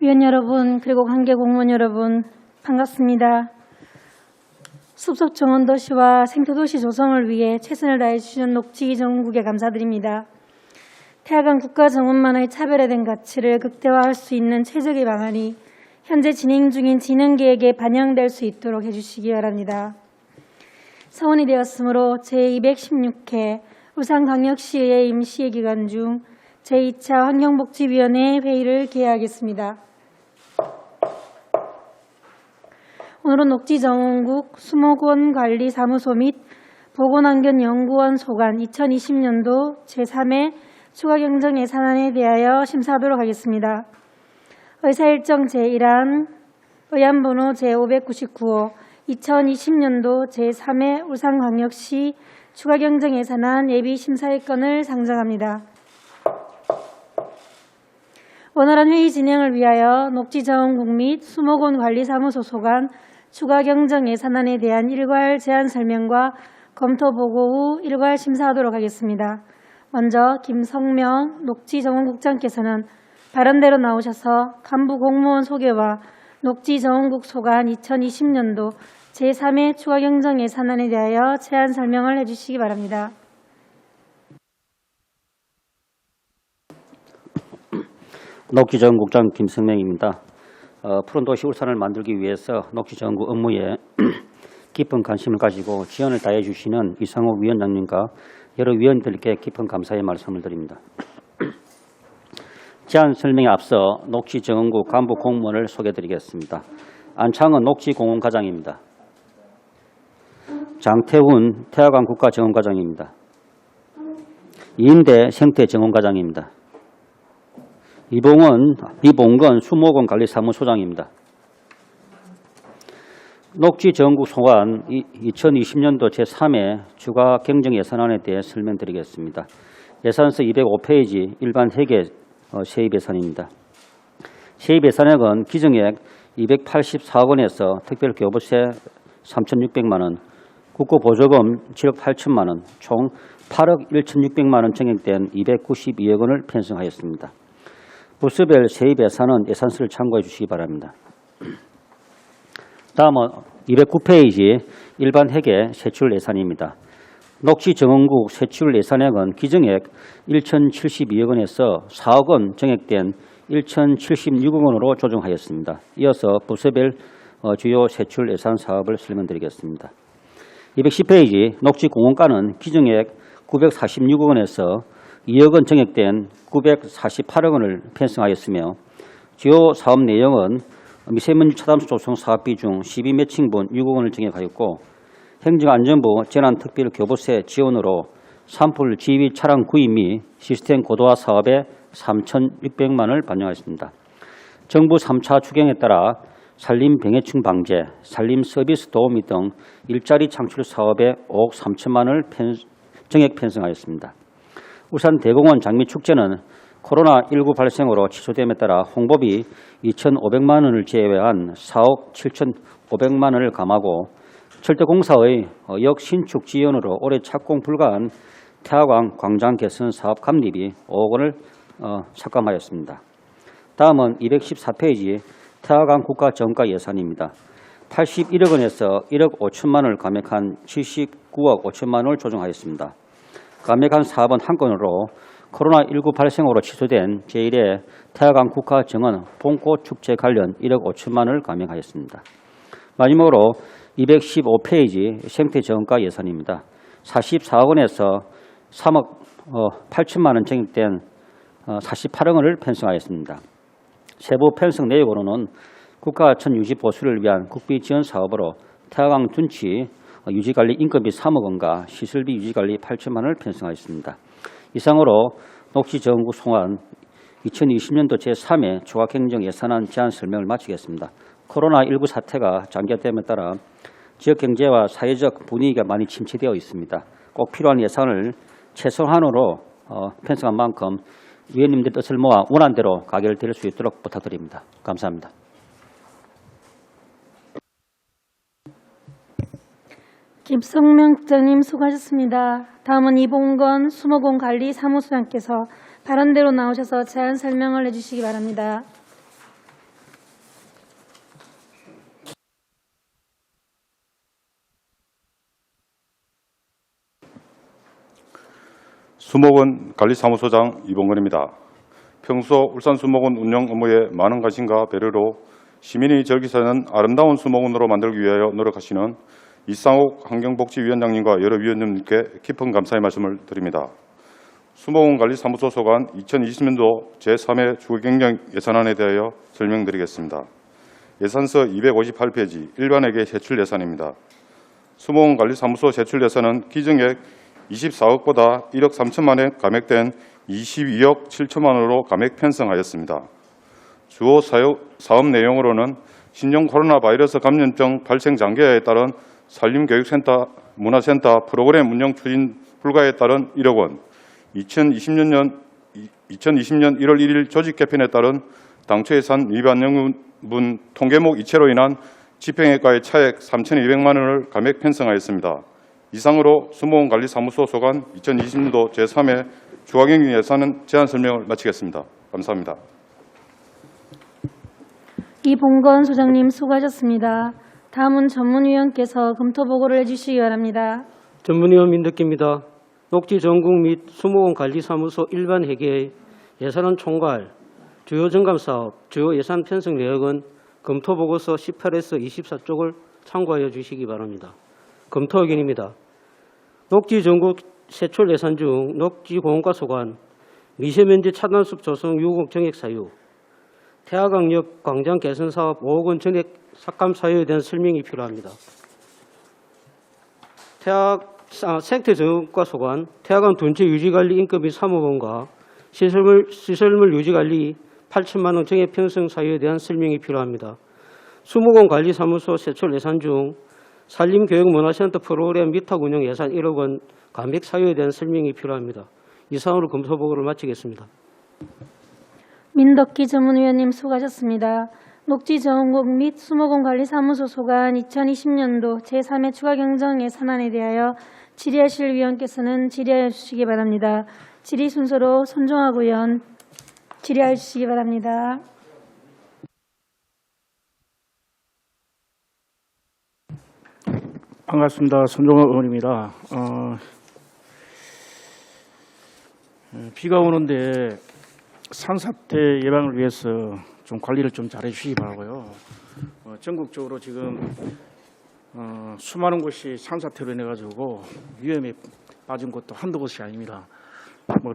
위원 여러분, 그리고 관계 공무원 여러분, 반갑습니다. 숲속 정원도시와 생태도시 조성을 위해 최선을 다해 주시는 녹지정원국에 감사드립니다. 태화강 국가정원만의 차별화된 가치를 극대화할 수 있는 최적의 방안이 현재 진행 중인 진흥계획에 반영될 수 있도록 해주시기 바랍니다. 서원이 되었으므로 제216회 울산광역시의 임시회 기간 중 제2차 환경복지위원회 회의를 개회하겠습니다. 오늘은 녹지정원국 수목원관리사무소 및 보건환경연구원 소관 2020년도 제3회 추가경정 예산안에 대하여 심사하도록 하겠습니다. 의사일정 제1안 의안번호 제599호 2020년도 제3회 울산광역시 추가경정 예산안 예비심사의 건을 상정합니다. 원활한 회의 진행을 위하여 녹지정원국 및 수목원관리사무소 소관 추가경정 예산안에 대한 일괄 제안 설명과 검토 보고 후 일괄 심사하도록 하겠습니다. 먼저 김성명 녹지정원국장께서는 발언대로 나오셔서 간부 공무원 소개와 녹지정원국 소관 2020년도 제3회 추가경정 예산안에 대하여 제안 설명을 해주시기 바랍니다. 녹지정원국장 김성명입니다. 푸른 도시 울산을 만들기 위해서 녹지정원국 업무에 깊은 관심을 가지고 지원을 다해 주시는 이상호 위원장님과 여러 위원들께 깊은 감사의 말씀을 드립니다. 제안 설명에 앞서 녹지정원국 간부 공무원을 소개드리겠습니다. 안창은 녹지공원과장입니다. 장태훈 태화강 국가정원과장입니다. 이인대 생태정원과장입니다. 이봉건 수목원관리사무소장입니다. 녹지정원국 소관 2020년도 제3회 추가경정 예산안에 대해 설명드리겠습니다. 예산서 205페이지 일반 회계 세입 예산입니다. 세입 예산액은 기정액 284억 원에서 특별교부세 3,600만 원, 국고보조금 7억 8천만 원, 총 8억 1,600만 원 증액된 292억 원을 편성하였습니다. 부서별 세입 예산은 예산서를 참고해 주시기 바랍니다. 다음은 209페이지 일반 회계 세출 예산입니다. 녹지정원국 세출 예산액은 기정액 1,072억 원에서 4억 원 증액된 1,076억 원으로 조정하였습니다. 이어서 부서별 주요 세출 예산 사업을 설명드리겠습니다. 210페이지 녹지공원가는 기정액 946억 원에서 2억 원 증액된 948억 원을 편성하였으며 주요 사업 내용은 미세먼지 차단수 조성 사업비 중 12매칭분 6억 원을 증액하였고 행정안전부 재난특별교부세 지원으로 산불 지휘 차량 구입 및 시스템 고도화 사업에 3,600만 원을 반영하였습니다. 정부 3차 추경에 따라 산림병해충 방제, 산림 서비스 도우미 등 일자리 창출 사업에 5억 3천만 원을 증액 편성하였습니다. 울산 대공원 장미축제는 코로나19 발생으로 취소됨에 따라 홍보비 2,500만 원을 제외한 4억 7,500만 원을 감하고 철도공사의 역신축 지원으로 올해 착공 불가한 태화강 광장 개선 사업 감리비 5억 원을 삭감하였습니다. 다음은 214페이지 태화강 국가정가 예산입니다. 81억 원에서 1억 5천만 원을 감액한 79억 5천만 원을 조정하였습니다. 감액한 사업은 한 건으로 코로나19 발생으로 취소된 제1회 태화강 국가정원 봄꽃축제 관련 1억 5천만 원을 감액하였습니다. 마지막으로 215페이지 생태정원가 예산입니다. 44억 원에서 3억 8천만 원 증액된 48억 원을 편성하였습니다. 세부 편성 내역으로는 국가하천 유지 보수를 위한 국비 지원 사업으로 태화강 둔치 유지관리 인건비 3억 원과 시설비 유지관리 8천만 원을 편성하였습니다. 이상으로 녹지정원국 소관 2020년도 제3회 추가경정 예산안 제안 설명을 마치겠습니다. 코로나19 사태가 장기화됨에 따라 지역경제와 사회적 분위기가 많이 침체되어 있습니다. 꼭 필요한 예산을 최소한으로 편성한 만큼 위원님들 뜻을 모아 원안대로 가결될 수 있도록 부탁드립니다. 감사합니다. 김성명 국장님 수고하셨습니다. 다음은 이봉건 수목원관리사무소장께서 발언대로 나오셔서 제안 설명을 해주시기 바랍니다. 수목원 관리사무소장 이봉건입니다. 평소 울산 수목원 운영 업무에 많은 관심과 배려로 시민이 즐기서는 아름다운 수목원으로 만들기 위하여 노력하시는 이상옥 환경복지위원장님과 여러 위원님께 깊은 감사의 말씀을 드립니다. 수목원 관리사무소 소관 2020년도 제3회 주거경영 예산안에 대하여 설명드리겠습니다. 예산서 258페이지 일반회계 세출 예산입니다. 수목원 관리사무소 세출 예산은 기정액 24억보다 1억 3천만 원 감액된 22억 7천만 원으로 감액 편성하였습니다. 주요 사업 내용으로는 신종 코로나 바이러스 감염병 발생 장기화에 따른 산림교육센터, 문화센터 프로그램 운영 추진 불가에 따른 1억 원, 2020년 1월 1일 조직 개편에 따른 당초 예산 위반 영분 통계목 이체로 인한 집행액과의 차액 3,200만 원을 감액 편성하였습니다. 이상으로 수목원 관리사무소 소관 2020년도 제3회 주거경영 예산은 제안 설명을 마치겠습니다. 감사합니다. 이봉건 소장님 수고하셨습니다. 다음은 전문위원께서 검토 보고를 해주시기 바랍니다. 전문위원 민덕기입니다. 녹지 전국 및 수목원 관리사무소 일반 회계의 예산안 총괄, 주요 점검사업, 주요 예산 편성 내역은 검토 보고서 18에서 24쪽을 참고하여 주시기 바랍니다. 검토 의견입니다. 녹지 전국 세출 예산 중 녹지 공원과 소관, 미세먼지 차단숲 조성 유곡 정액 사유, 태화강역 광장 개선 사업 5억 원 전액 삭감 사유에 대한 설명이 필요합니다. 생태 정역과 소관, 태화강 둔치 유지관리 인건비 3억 원과 시설물 유지관리 8천만 원 정액 편성 사유에 대한 설명이 필요합니다. 수목원 관리사무소 세출 예산 중 산림교육문화센터 프로그램 위탁 운영 예산 1억 원 감액 사유에 대한 설명이 필요합니다. 이상으로 검토 보고를 마치겠습니다. 민덕기 전문위원님 수고하셨습니다. 녹지정원국 및 수목원 관리사무소 소관 2020년도 제3회 추가경정 예산안에 대하여 질의하실 위원께서는 질의하여 주시기 바랍니다. 질의 순서로 손종학 의원 질의하여 주시기 바랍니다. 반갑습니다. 손종학 의원입니다. 비가 오는데 산사태 예방을 위해서 좀 관리를 좀 잘해 주시기 바라고요. 전국적으로 지금 수많은 곳이 산사태로 인해 가지고 위험에 빠진 곳도 한두 곳이 아닙니다.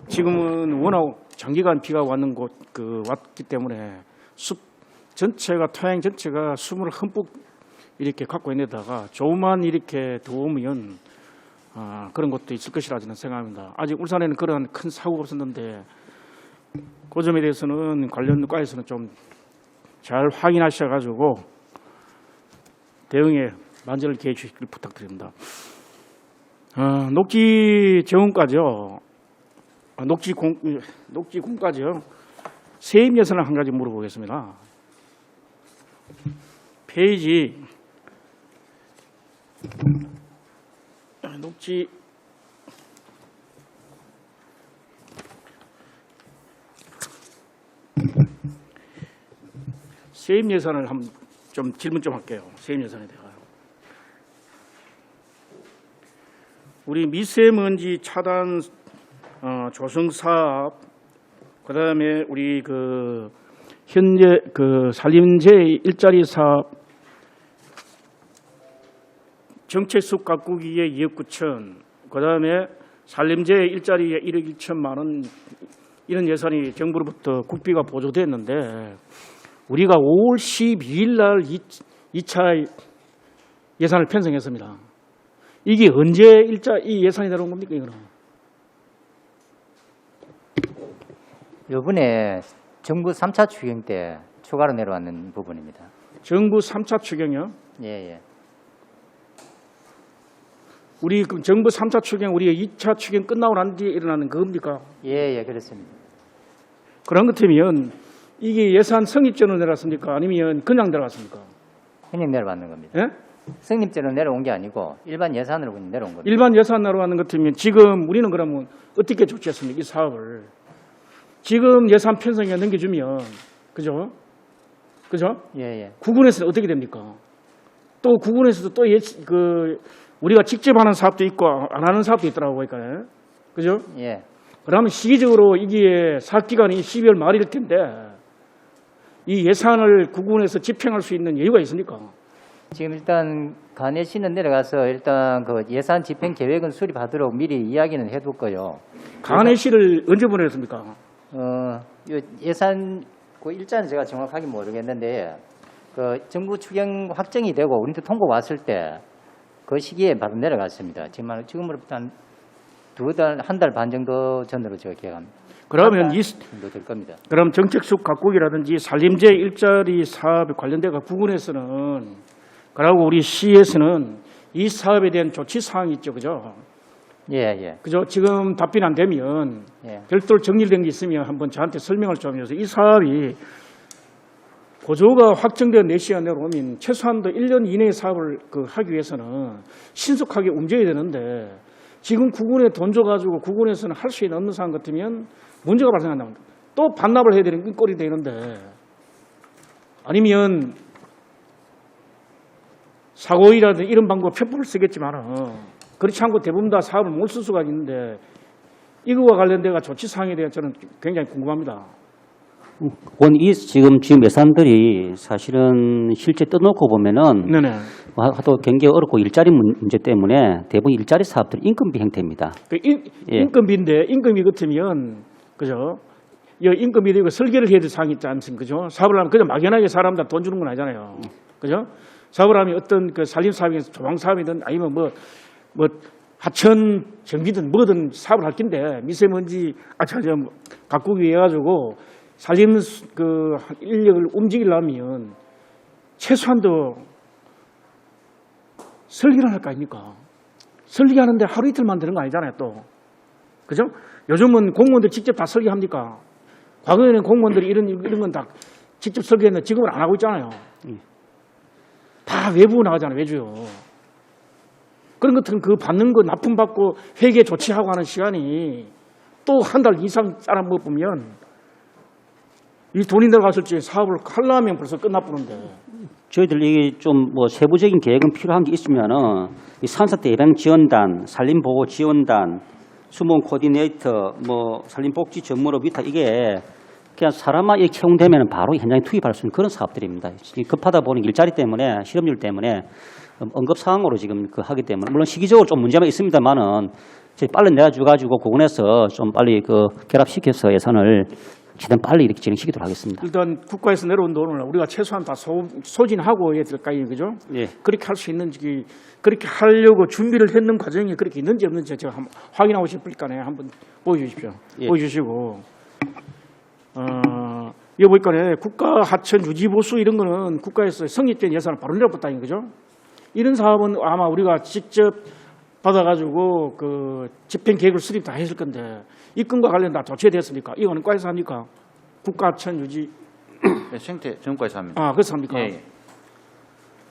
지금은 워낙 장기간 비가 왔기 때문에 숲 전체가 토양 전체가 수분을 흠뻑 이렇게 갖고 있는데다가 조금만 이렇게 더우면 그런 것도 있을 것이라 저는 생각합니다. 아직 울산에는 그런 큰 사고가 없었는데 그 점에 대해서는 관련 과에서는 좀 잘 확인하셔가지고 대응에 만전을 기해 주시길 부탁드립니다. 녹지 정원까지요. 녹지공까지요. 세입 예산을 한 가지 물어보겠습니다. 페이지 녹지 세입 예산을 한번 좀 질문 좀 할게요. 세입 예산에 대하여. 우리 미세먼지 차단 조성 사업, 그다음에 우리 현재 산림재 일자리 사업 정체숲 가꾸기에 2억 9천, 그다음에 산림재 일자리에 1억 1천만 원 이런 예산이 정부로부터 국비가 보조됐는데 우리가 5월 12일 날 2차 예산을 편성했습니다. 이게 언제 이 예산이 들어온 겁니까, 이거는? 이번에 정부 3차 추경 때 추가로 내려왔는 부분입니다. 정부 3차 추경이요? 예. 우리 그럼 정부 3차 추경, 우리가 2차 추경 끝나고 난 뒤에 일어나는 그겁니까? 예, 그렇습니다. 그런 것 같으면 이게 예산 성립제로 내려왔습니까? 아니면 그냥 내려왔습니까? 그냥 내려왔는 겁니다. 예? 성립제로 내려온 게 아니고 일반 예산으로 그냥 내려온 겁니다. 일반 예산으로 하는 것 같으면 지금 우리는 그러면 어떻게 조치했습니까? 이 사업을. 지금 예산 편성에 넘겨주면, 그죠? 예. 구군에서는 어떻게 됩니까? 또 구군에서도 또 우리가 직접 하는 사업도 있고 안 하는 사업도 있더라고요. 그죠? 예. 그러면 시기적으로 이게 사업기간이 12월 말일 텐데 이 예산을 구군에서 집행할 수 있는 여유가 있습니까? 지금 일단 간해시는 내려가서 일단 그 예산 집행 계획은 수립하도록 미리 이야기는 해뒀고요. 간해시를 언제 보내셨습니까? 요 예산 그 일자는 제가 정확하게 모르겠는데 그 정부 추경 확정이 되고 우리한테 통보 왔을 때 그 시기에 바로 내려갔습니다. 지금으로부터 한 달 반 정도 전으로 제가 기억합니다. 그러면 이 정도 될 겁니다. 그럼 정책숙 각국이라든지 산림재 일자리 사업에 관련돼가 구군에서는 그리고 우리 시에서는 이 사업에 대한 조치 사항이 있죠, 그죠? 예. 그죠? 지금 답변 안 되면 예. 별도로 정리된 게 있으면 한번 저한테 설명을 좀 해주세요. 이 사업이 고조가 확정된 4시간 내로 오면 최소한도 1년 이내의 사업을 하기 위해서는 신속하게 움직여야 되는데 지금 구군에 돈 줘가지고 구군에서는 할 수 있는 없는 상황 같으면 문제가 발생한다. 또 반납을 해야 되는 꼴이 되는데 아니면 사고이라든지 이런 방법 편법을 쓰겠지만 그렇지 않고 대부분 다 사업을 못 쓸 수가 있는데 이거와 관련돼가 조치 사항에 대해 저는 굉장히 궁금합니다. 이 지금 예산들이 사실은 실제 떠놓고 보면은 네네. 하도 경기가 어렵고 일자리 문제 때문에 대부분 일자리 사업들이 인건비 형태입니다. 예. 인건비인데 인건비 같으면 그죠? 이 인건비 되고 설계를 해야 될 사항이 있지 않습니까? 그죠? 사업을 하면 그냥 막연하게 사람들 돈 주는 건 아니잖아요. 그죠? 사업을 하면 어떤 그 산림 사업이든 조망 사업이든 아니면 뭐 하천 정비든 뭐든 사업을 할 텐데 미세먼지 각국이 해가지고 산림 그 인력을 움직이려면 최소한도 설계를 할 거 아닙니까? 설계하는데 하루 이틀 만드는 거 아니잖아요, 또. 그죠? 요즘은 공무원들 직접 다 설계합니까? 과거에는 공무원들이 이런 건 다 직접 설계했는데 지금은 안 하고 있잖아요. 다 외부 나가잖아요, 외주요. 그런 것들은 그 받는 거 납품받고 회계 조치하고 하는 시간이 또 한 달 이상 짜는 거 보면 이 돈이 들어갔을 때 사업을 하려면 벌써 끝나버는데. 저희들이 좀 세부적인 계획은 필요한 게 있으면은 이 산사태 예방 지원단, 산림보호 지원단, 수목 코디네이터, 산림복지 전문업 위타 이게 그냥 사람만 이렇게 채용되면 바로 현장에 투입할 수 있는 그런 사업들입니다. 급하다 보니 일자리 때문에 실업률 때문에 응급 상황으로 지금 하기 때문에 물론 시기적으로 좀 문제가 있습니다만은 빨리 내가지고 구군에서 좀 빨리 결합시켜서 예산을 최대한 빨리 이렇게 진행시키도록 하겠습니다. 일단 국가에서 내려온 돈을 우리가 최소한 다 소진하고 해야 될 거 아니에요, 그죠? 예. 그렇게 할 수 있는지, 그렇게 하려고 준비를 했는 과정이 그렇게 있는지 없는지 제가 한번 확인하고 싶으니까 한번 보여주십시오. 예. 보여주시고, 이거 보니까 국가 하천 유지 보수 이런 거는 국가에서 성립된 예산을 바로 내려봤다는 거죠. 이런 사업은 아마 우리가 직접 받아가지고 집행 계획을 수립 다 했을 건데 입금과 관련 다 조치됐습니까? 이거는 과에서 합니까? 국가하천 유지. 네, 생태 정과에서 합니다. 그래서 합니까? 예.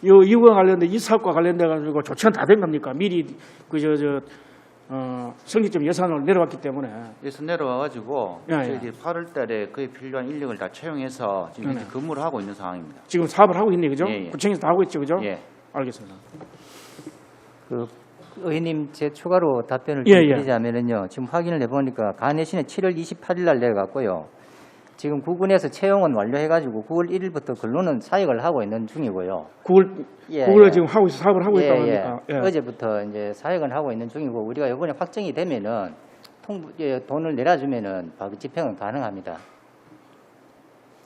이거와 관련된 이 사업과 관련돼 가지고 조치는 다 된 겁니까? 미리 성립점 예산을 내려왔기 때문에. 예산 내려와가지고 예, 예. 저희들이 8월달에 그에 필요한 인력을 다 채용해서 지금 현재 근무를 하고 있는 상황입니다. 지금 사업을 하고 있네, 그죠? 예, 예. 구청에서 다 하고 있죠, 그죠? 예. 알겠습니다. 의원님 제 추가로 답변을 예, 예. 드리자면은요. 지금 확인을 해보니까 간해시는 7월 28일 날 내려갔고요. 지금 구군에서 채용은 완료해가지고 9월 1일부터 근로는 사역을 하고 있는 중이고요. 9월에 지금 하고 있어 사업을 하고 있다고 하니까. 예. 어제부터 이제 사역을 하고 있는 중이고 우리가 이번에 확정이 되면은 돈을 내려주면은 바로 집행은 가능합니다.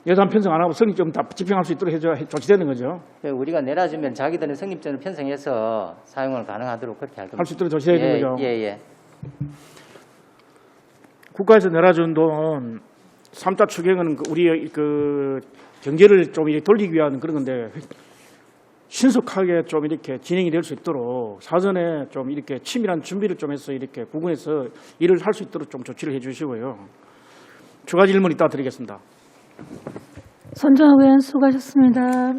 예산 편성 안 하고 성립점 다 집행할 수 있도록 해줘야 조치되는 거죠. 우리가 내려주면 자기들은 성립점을 편성해서 사용을 가능하도록 그렇게 할 겁니다. 할 수 있도록 조치되는 거죠. 예. 국가에서 내려준 돈 3차 추경은 우리의 경제를 좀 이렇게 돌리기 위한 그런 건데 신속하게 좀 이렇게 진행이 될 수 있도록 사전에 좀 이렇게 치밀한 준비를 좀 해서 이렇게 구군에서 일을 할 수 있도록 좀 조치를 해 주시고요. 추가 질문 이따 드리겠습니다. 손정호 의원 수고하셨습니다.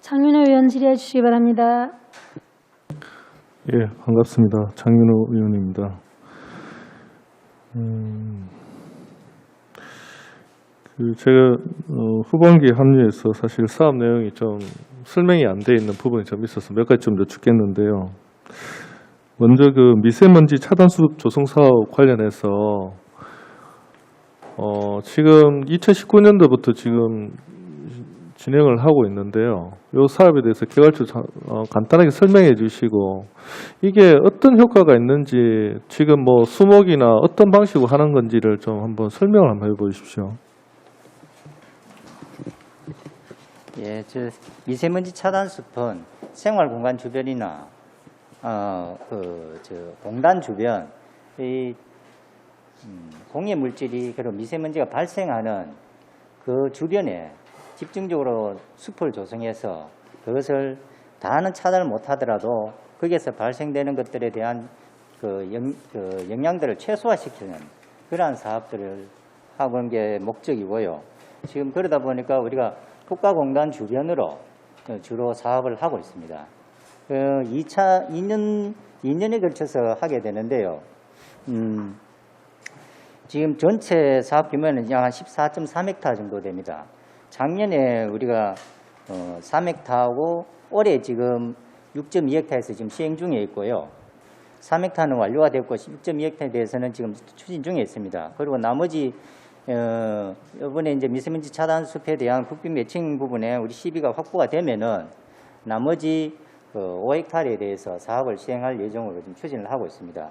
장윤호 의원 질의해 주시기 바랍니다. 예, 반갑습니다. 장윤호 의원입니다. 제가 후반기에 합류해서 사실 사업 내용이 좀 설명이 안 돼 있는 부분이 좀 있어서 몇 가지 좀 여쭙겠는데요. 먼저 그 미세먼지 차단수습 조성 사업 관련해서 지금 2019년도부터 지금 진행을 하고 있는데요. 이 사업에 대해서 개괄적으로 간단하게 설명해 주시고 이게 어떤 효과가 있는지 지금 뭐 수목이나 어떤 방식으로 하는 건지를 좀 한번 설명을 한번 해보십시오. 예, 미세먼지 차단숲은 생활공간 주변이나 공단 주변 이 공해 물질이 그런 미세먼지가 발생하는 그 주변에 집중적으로 숲을 조성해서 그것을 다는 차단을 못하더라도 거기에서 발생되는 것들에 대한 영향들을 최소화시키는 그러한 사업들을 하고 있는 게 목적이고요. 지금 그러다 보니까 우리가 국가공단 주변으로 주로 사업을 하고 있습니다. 2년에 걸쳐서 하게 되는데요. 지금 전체 사업 규모는 약 한 14.3헥타 정도 됩니다. 작년에 우리가 3헥타하고 올해 지금 6.2헥타에서 지금 시행 중에 있고요. 3헥타는 완료가 됐고 6.2헥타에 대해서는 지금 추진 중에 있습니다. 그리고 나머지 이번에 이제 미세먼지 차단 숲에 대한 국비 매칭 부분에 우리 시비가 확보가 되면은 나머지 5헥타에 대해서 사업을 시행할 예정으로 지금 추진을 하고 있습니다.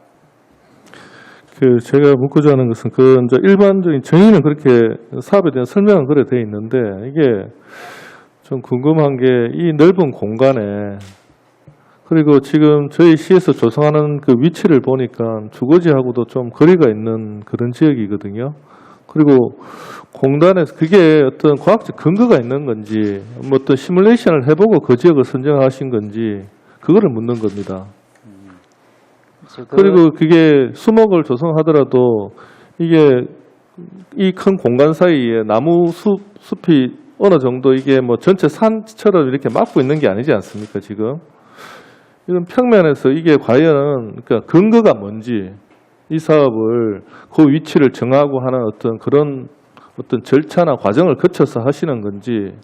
제가 묻고자 하는 것은 이제 일반적인 정의는 그렇게 사업에 대한 설명은 그래 돼 있는데 이게 좀 궁금한 게 이 넓은 공간에 그리고 지금 저희 시에서 조성하는 그 위치를 보니까 주거지하고도 좀 거리가 있는 그런 지역이거든요. 그리고 공단에서 그게 어떤 과학적 근거가 있는 건지 뭐 어떤 시뮬레이션을 해보고 그 지역을 선정하신 건지 그거를 묻는 겁니다. 그리고 그게 수목을 조성하더라도 이게 이 큰 공간 사이에 나무 숲이 어느 정도 이게 뭐 전체 산처럼 이렇게 막고 있는 게 아니지 않습니까 지금? 이런 평면에서 이게 과연 그러니까 근거가 뭔지 이 사업을 그 위치를 정하고 하는 어떤 절차나 과정을 거쳐서 하시는 건지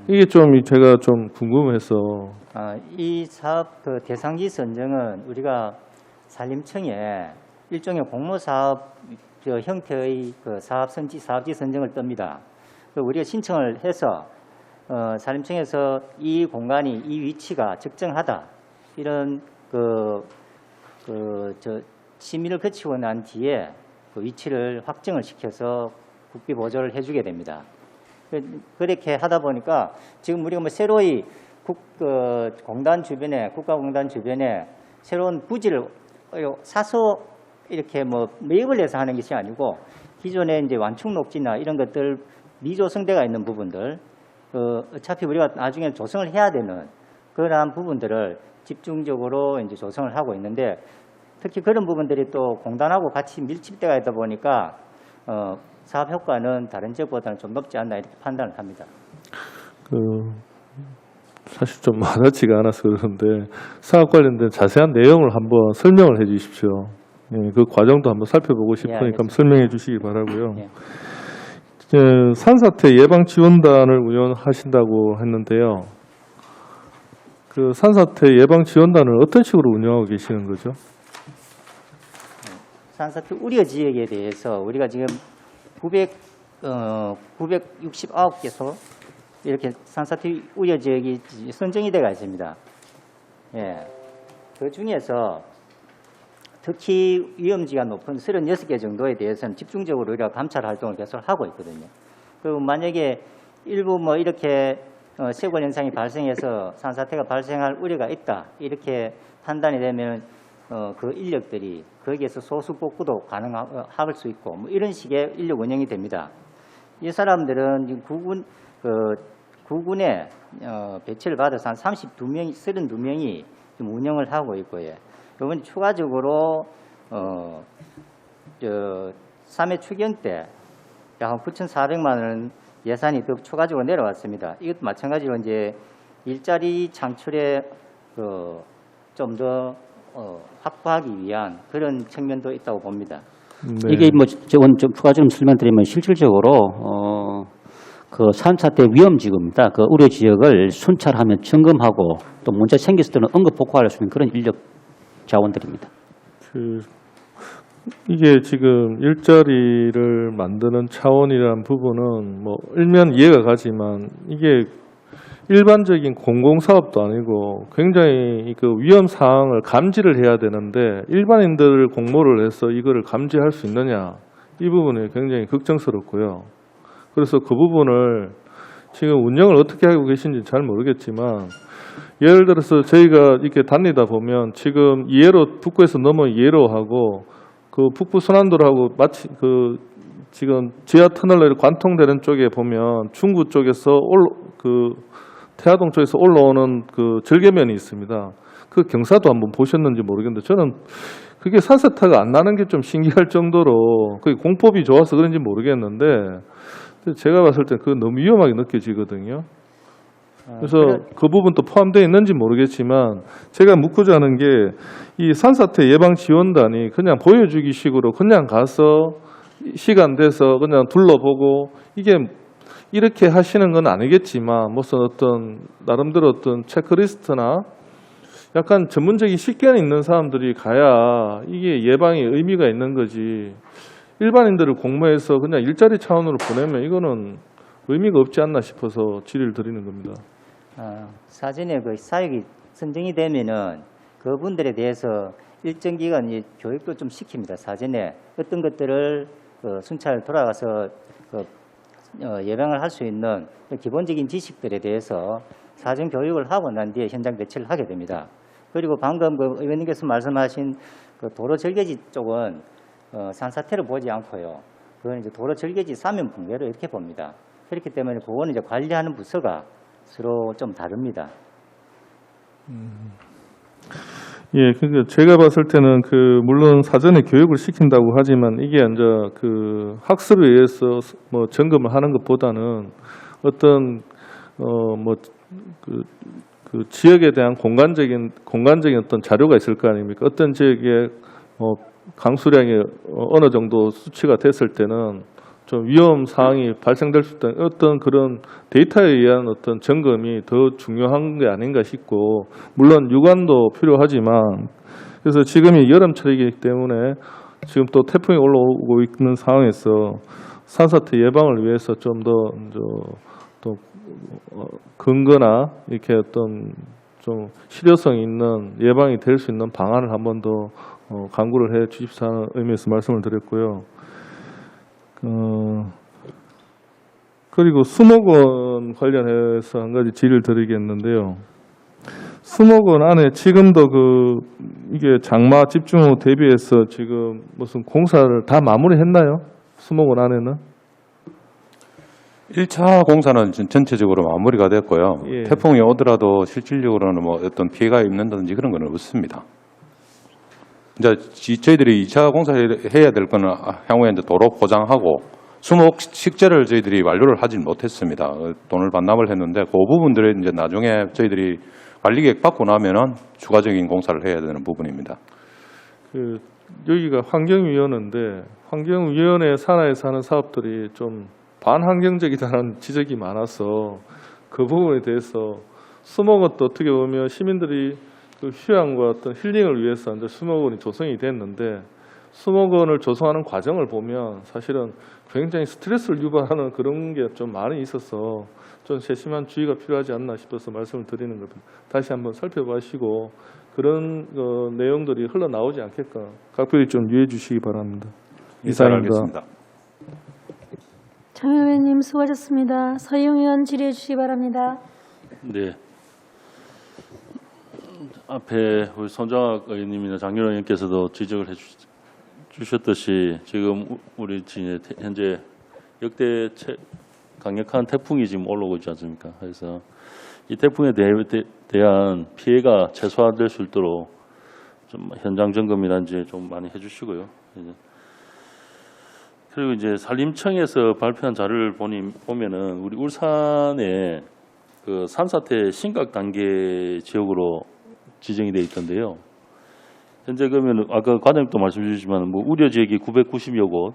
이게 좀 제가 좀 궁금해서. 이 사업 대상지 선정은 우리가 산림청에 일종의 공모사업 형태의 사업지 선정을 뜹니다. 우리가 신청을 해서 산림청에서 이 공간이 이 위치가 적정하다 이런 심의를 거치고 난 뒤에 그 위치를 확정을 시켜서 국비 보조를 해주게 됩니다. 그렇게 하다 보니까 지금 우리가 뭐 새로이 국가공단 주변에 새로운 부지를 사서 이렇게 뭐 매입을 해서 하는 것이 아니고 기존에 이제 완충 녹지나 이런 것들 미조성대가 있는 부분들 어차피 우리가 나중에 조성을 해야 되는 그러한 부분들을 집중적으로 이제 조성을 하고 있는데 특히 그런 부분들이 또 공단하고 같이 밀집되어 있다 보니까 사업 효과는 다른 지역보다는 좀 높지 않나 이렇게 판단을 합니다. 사실 좀 와닿지가 않아서 그러는데 사업 관련된 자세한 내용을 한번 설명을 해 주십시오. 예, 그 과정도 한번 살펴보고 싶으니까 한번 설명해 주시기 바라고요. 예. 산사태 예방 지원단을 운영하신다고 했는데요. 그 산사태 예방 지원단을 어떤 식으로 운영하고 계시는 거죠? 산사태 우려 지역에 대해서 우리가 지금 969개소 이렇게 산사태 우려 지역이 선정이 되어 있습니다. 예. 그 중에서 특히 위험지가 높은 36개 정도에 대해서는 집중적으로 우리가 감찰 활동을 계속 하고 있거든요. 그리고 만약에 일부 뭐 이렇게 쇄골 현상이 발생해서 산사태가 발생할 우려가 있다 이렇게 판단이 되면 그 인력들이 거기에서 소수 복구도 가능할 수 있고 뭐 이런 식의 인력 운영이 됩니다. 이 사람들은 구군에 배치를 받아서 한 32명이 지금 운영을 하고 있고요. 이번 추가적으로 3회 추경 때 약 9,400만 원 예산이 더 추가적으로 내려왔습니다. 이것도 마찬가지로 이제 일자리 창출에 좀 더 확보하기 위한 그런 측면도 있다고 봅니다. 이게 뭐 좀 추가적으로 설명드리면 실질적으로 그 산사태 위험 지역입니다. 그 우려 지역을 순찰하면 점검하고 또 문제 생겼을 때는 응급 복구할 수 있는 그런 인력 자원들입니다. 이게 지금 일자리를 만드는 차원이라는 부분은 뭐 일면 이해가 가지만 이게 일반적인 공공사업도 아니고 굉장히 그 위험 사항을 감지를 해야 되는데 일반인들 공모를 해서 이거를 감지할 수 있느냐 이 부분이 굉장히 걱정스럽고요. 그래서 그 부분을 지금 운영을 어떻게 하고 계신지 잘 모르겠지만 예를 들어서 저희가 이렇게 다니다 보면 지금 이해로 북구에서 넘어 이해로 하고 그 북부 순환도로하고 마치 그 지금 지하 터널로 관통되는 쪽에 보면 중구 쪽에서 태화동 쪽에서 올라오는 그 절개면이 있습니다. 그 경사도 한번 보셨는지 모르겠는데 저는 그게 산사태가 안 나는 게 좀 신기할 정도로 그게 공법이 좋아서 그런지 모르겠는데 제가 봤을 때 그거 너무 위험하게 느껴지거든요. 그래서 그 부분도 포함되어 있는지 모르겠지만 제가 묻고자 하는 게 이 산사태 예방 지원단이 그냥 보여주기 식으로 그냥 가서 시간 돼서 그냥 둘러보고 이게 이렇게 하시는 건 아니겠지만 무슨 어떤 나름대로 어떤 체크리스트나 약간 전문적인 식견이 있는 사람들이 가야 이게 예방에 의미가 있는 거지. 일반인들을 공모해서 그냥 일자리 차원으로 보내면 이거는 의미가 없지 않나 싶어서 질의를 드리는 겁니다. 사전에 그 사역이 선정이 되면은 그분들에 대해서 일정 기간 교육도 좀 시킵니다. 사전에 어떤 것들을 순찰 돌아가서 예방을 할 수 있는 기본적인 지식들에 대해서 사전 교육을 하고 난 뒤에 현장 배치를 하게 됩니다. 그리고 방금 그 의원님께서 말씀하신 그 도로 절개지 쪽은 산사태를 보지 않고요. 그건 이제 도로 절개지 사면 붕괴로 이렇게 봅니다. 그렇기 때문에 그거는 이제 관리하는 부서가 서로 좀 다릅니다. 예, 그러니까 제가 봤을 때는 물론 사전에 교육을 시킨다고 하지만 이게 이제 그 학습에 의해서 뭐 점검을 하는 것보다는 어떤 그 지역에 대한 공간적인 어떤 자료가 있을 거 아닙니까? 어떤 지역에 강수량이 어느 정도 수치가 됐을 때는 좀 위험 사항이 발생될 수 있다는 어떤 그런 데이터에 의한 어떤 점검이 더 중요한 게 아닌가 싶고 물론 유관도 필요하지만 그래서 지금이 여름철이기 때문에 지금 또 태풍이 올라오고 있는 상황에서 산사태 예방을 위해서 좀 더 근거나 이렇게 어떤 좀 실효성 있는 예방이 될 수 있는 방안을 한 번 더 강구를 해 주십사 하는 의미에서 말씀을 드렸고요. 그리고 수목원 관련해서 한 가지 질의를 드리겠는데요. 수목원 안에 지금도 이게 장마 집중호우 대비해서 지금 무슨 공사를 다 마무리했나요? 수목원 안에는? 1차 공사는 전체적으로 마무리가 됐고요. 예. 태풍이 오더라도 실질적으로는 뭐 어떤 피해가 입는다든지 그런 건 없습니다. 이제 저희들이 2차 공사해야 될 거는 향후에 이제 도로 포장하고 수목 식재를 저희들이 완료를 하지 못했습니다. 돈을 반납을 했는데 그 부분들은 이제 나중에 저희들이 관리계획 받고 나면은 추가적인 공사를 해야 되는 부분입니다. 여기가 환경위원회인데 환경위원회 산하에서 하는 사업들이 좀 반환경적이다라는 지적이 많아서 그 부분에 대해서 수목원도 어떻게 보면 시민들이 그 휴양과 어떤 힐링을 위해서 이제 수목원이 조성이 됐는데 수목원을 조성하는 과정을 보면 사실은 굉장히 스트레스를 유발하는 그런 게 좀 많이 있어서 좀 세심한 주의가 필요하지 않나 싶어서 말씀을 드리는 겁니다. 다시 한번 살펴보시고 그런 내용들이 흘러나오지 않게끔 각별히 좀 유의해 주시기 바랍니다. 이상입니다. 장 의원님 수고하셨습니다. 서영 의원 질의해 주시기 바랍니다. 네. 앞에 우리 손정학 의원님이나 장윤호 의원께서도 지적을 해주셨듯이 지금 우리 현재 역대 강력한 태풍이 지금 올라오고 있지 않습니까? 그래서 이 태풍에 대한 피해가 최소화될 수 있도록 좀 현장 점검이란지 좀 많이 해주시고요. 그리고 이제 산림청에서 발표한 자료를 보면은 우리 울산에 그 산사태 심각 단계 지역으로 지정이 되어 있던데요. 현재 그러면 아까 과장님도 말씀 주시지만 뭐 우려 지역이 990여 곳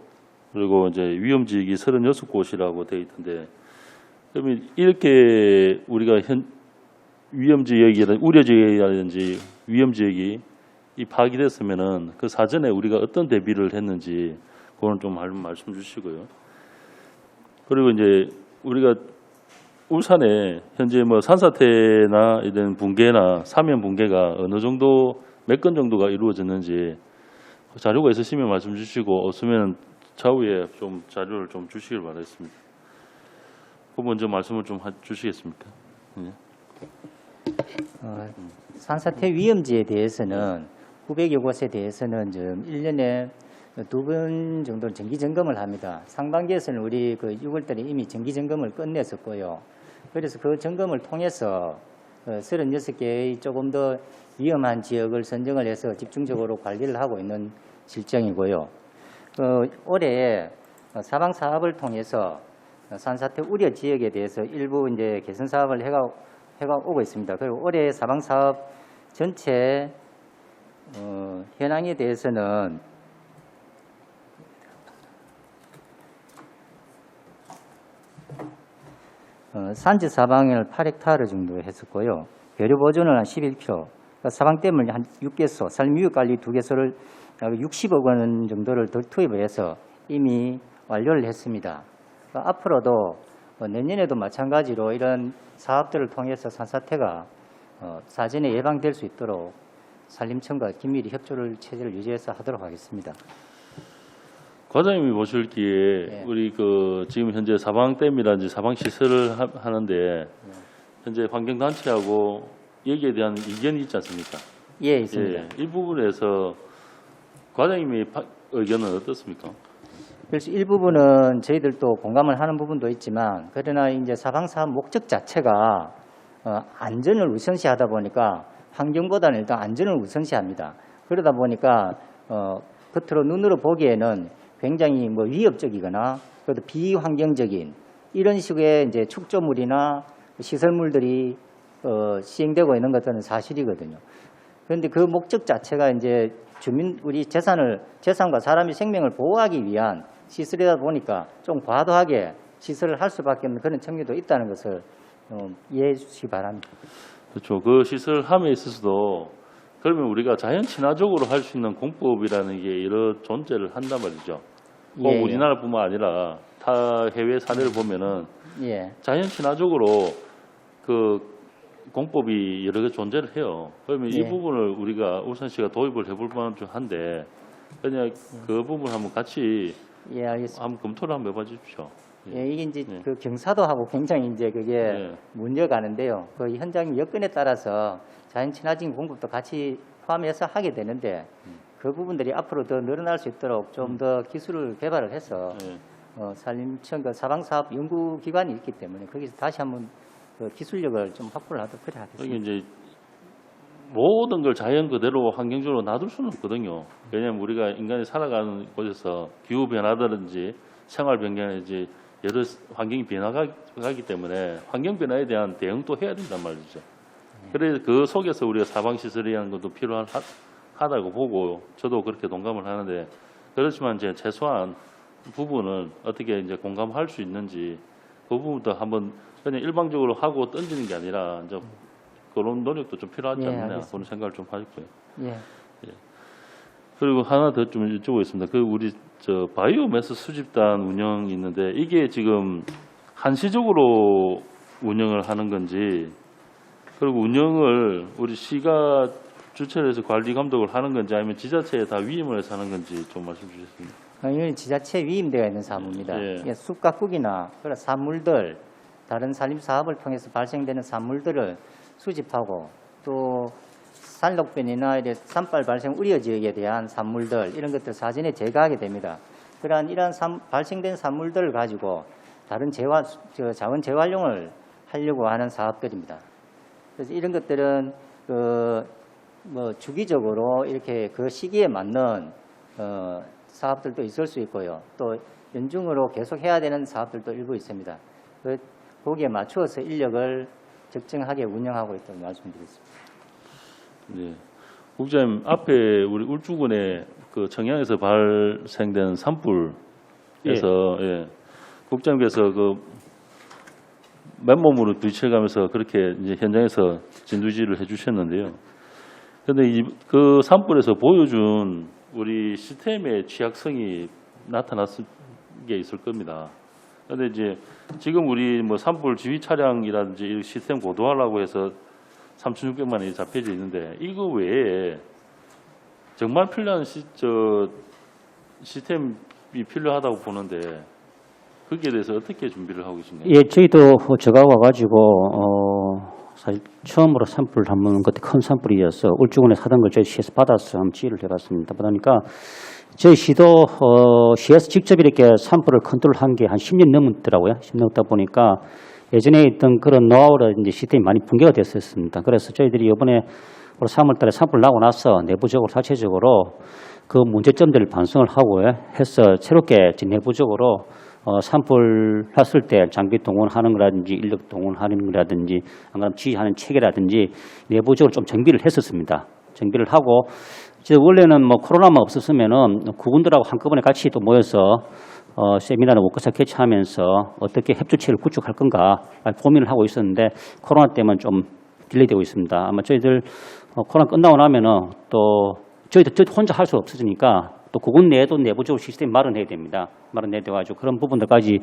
그리고 이제 위험 지역이 36곳이라고 되어 있던데 그러면 이렇게 우리가 위험 지역이라든지 우려 지역이라든지 위험 지역이 이 파악이 됐으면은 그 사전에 우리가 어떤 대비를 했는지 그거는 좀 말씀 주시고요. 그리고 이제 우리가 울산에 현재 뭐 산사태나 이런 붕괴나 사면 붕괴가 어느 정도 몇 건 정도가 이루어졌는지 자료가 있으시면 말씀 주시고 없으면 차후에 좀 자료를 좀 주시길 바라겠습니다. 그 먼저 말씀을 좀 주시겠습니까? 네. 산사태 위험지에 대해서는 900여 곳에 대해서는 좀 1년에 2번 정도 정기 점검을 합니다. 상반기에서는 우리 그 6월달에 이미 정기 점검을 끝냈었고요. 그래서 그 점검을 통해서 36개의 조금 더 위험한 지역을 선정을 해서 집중적으로 관리를 하고 있는 실정이고요. 올해 사방 사업을 통해서 산사태 우려 지역에 대해서 일부 이제 개선 사업을 해가 오고 있습니다. 그리고 올해 사방 사업 전체 현황에 대해서는 산지 사방을 8헥타르 정도 했었고요. 배류 보존을 한 11km, 그러니까 사방댐을 한 6개소, 산림유육관리 2개소를 약 60억 원 정도를 더 투입을 해서 이미 완료를 했습니다. 그러니까 앞으로도 내년에도 마찬가지로 이런 사업들을 통해서 산사태가 사전에 예방될 수 있도록 산림청과 긴밀히 체제를 유지해서 하도록 하겠습니다. 과장님이 보실기에 네. 우리 그 지금 현재 사방댐이라든지 사방 시설을 하는데 현재 환경단체하고 여기에 대한 이견이 있지 않습니까? 예, 있습니다. 예, 이 부분에서 과장님의 의견은 어떻습니까? 그래서 일부분은 저희들도 공감을 하는 부분도 있지만, 그러나 이제 사방사업 목적 자체가 안전을 우선시하다 보니까 환경보다는 일단 안전을 우선시합니다. 그러다 보니까 겉으로 눈으로 보기에는 굉장히 뭐 위협적이거나 그래도 비환경적인 이런 식의 이제 축조물이나 시설물들이 시행되고 있는 것들은 사실이거든요. 그런데 그 목적 자체가 이제 우리 재산과 사람의 생명을 보호하기 위한 시설이다 보니까 좀 과도하게 시설을 할 수밖에 없는 그런 측면도 있다는 것을 이해해 주시기 바랍니다. 그렇죠. 그 시설함에 있어서도 그러면 우리가 자연 친화적으로 할 수 있는 공법이라는 게 여러 존재를 한단 말이죠. 꼭 예, 예. 우리나라뿐만 아니라 타 해외 사례를 보면은 예, 자연 친화적으로 그 공법이 여러 개 존재를 해요. 그러면 이 예. 부분을 우리가 울산시가 도입을 해볼 만한데 그냥 그 부분 한번 같이 예, 알겠습니다. 한번 검토를 한번 해봐 주십시오. 예, 이게 이제 예. 그 경사도하고 굉장히 이제 그게 예. 문제가는데요. 그 현장 여건에 따라서 자연 친화적인 공급도 같이 포함해서 하게 되는데 그 부분들이 앞으로 더 늘어날 수 있도록 좀 더 기술을 개발을 해서 예. 산림청 그 사방사업 연구기관이 있기 때문에 거기서 다시 한번 그 기술력을 좀 확보를 하도록 그래 여기 하겠습니다. 이제 모든 걸 자연 그대로 환경적으로 놔둘 수는 없거든요. 왜냐하면 우리가 인간이 살아가는 곳에서 기후 변화라든지 생활 변경이지 여러 환경이 변화가기 때문에 환경 변화에 대한 대응도 해야 된단 말이죠. 그래서 그 속에서 우리가 사방시설이라는 것도 필요하다고 보고 저도 그렇게 동감을 하는데, 그렇지만 이제 최소한 부분은 어떻게 이제 공감할 수 있는지 그 부분도 한번 그냥 일방적으로 하고 던지는 게 아니라 이제 그런 노력도 좀 필요하지 예, 않느냐 알겠습니다. 그런 생각을 좀 하고요. 예. 그리고 하나 더 좀 여쭤보겠습니다. 그 우리 저 바이오매스 수집단 운영이 있는데 이게 지금 한시적으로 운영을 하는 건지, 그리고 운영을 우리 시가 주체를 해서 관리 감독을 하는 건지 아니면 지자체에 다 위임을 해서 하는 건지 좀 말씀 주셨습니다. 이건 지자체 위임되어 있는 사무입니다. 예. 예, 숲 가꾸기나 그런 산물들, 다른 산림 사업을 통해서 발생되는 산물들을 수집하고 또 산록변이나 이런 산발 발생 우려 지역에 대한 산물들 이런 것들 사전에 제거하게 됩니다. 이러한 발생된 산물들을 가지고 다른 자원 재활용을 하려고 하는 사업들입니다. 그래서 이런 것들은 뭐 주기적으로 이렇게 그 시기에 맞는 사업들도 있을 수 있고요. 또 연중으로 계속 해야 되는 사업들도 일부 있습니다. 거기에 맞추어서 인력을 적정하게 운영하고 있다고 말씀드리겠습니다. 네. 국장님, 앞에 우리 울주군에 그 청양에서 발생된 산불에서 예. 국장님께서 그 맨몸으로 부딪혀가면서 그렇게 이제 현장에서 진두지휘를 해주셨는데요. 그런데 그 산불에서 보여준 우리 시스템의 취약성이 나타났을 게 있을 겁니다. 그런데 이제 지금 우리 뭐 산불 지휘 차량이라든지 이 시스템 고도화라고 해서 3,600만 원이 잡혀져 있는데 이거 외에 정말 필요한 시스템이 필요하다고 보는데 거기에 대해서 어떻게 준비를 하고 계신가요? 예, 저희도 제가 와가지고 사실 처음으로 산불 한번 그때 큰 산불이어서 울주군에서 하던 걸 저희 시에서 받아서 한번 지휘를 해봤습니다. 그러니까 저희 시도 시에서 직접 이렇게 산불을 컨트롤한 게 한 10년 넘었더라고요. 10년 넘다 보니까 예전에 있던 그런 노하우라든지 시스템이 많이 붕괴가 됐었습니다. 그래서 저희들이 이번에 올 3월달에 산불 나고 나서 내부적으로 자체적으로 그 문제점들을 반성을 하고 해서 새롭게 내부적으로 산불 났을 때 장비 동원하는 거라든지 인력 동원하는 거라든지 안 그러면 지휘하는 체계라든지 내부적으로 좀 정비를 했었습니다. 정비를 하고 이제 원래는 뭐 코로나만 없었으면은 국군들하고 한꺼번에 같이 또 모여서 세미나나 워크숍 개최하면서 어떻게 협조체를 구축할 건가 고민을 하고 있었는데 코로나 때문에 좀 딜레이되고 있습니다. 아마 저희들 코로나 끝나고 나면은 또 저희도 혼자 할 수 없어지니까 또 국군 내에도 내부적으로 시스템 마련해야 됩니다. 마련해야 돼가지고 그런 부분들까지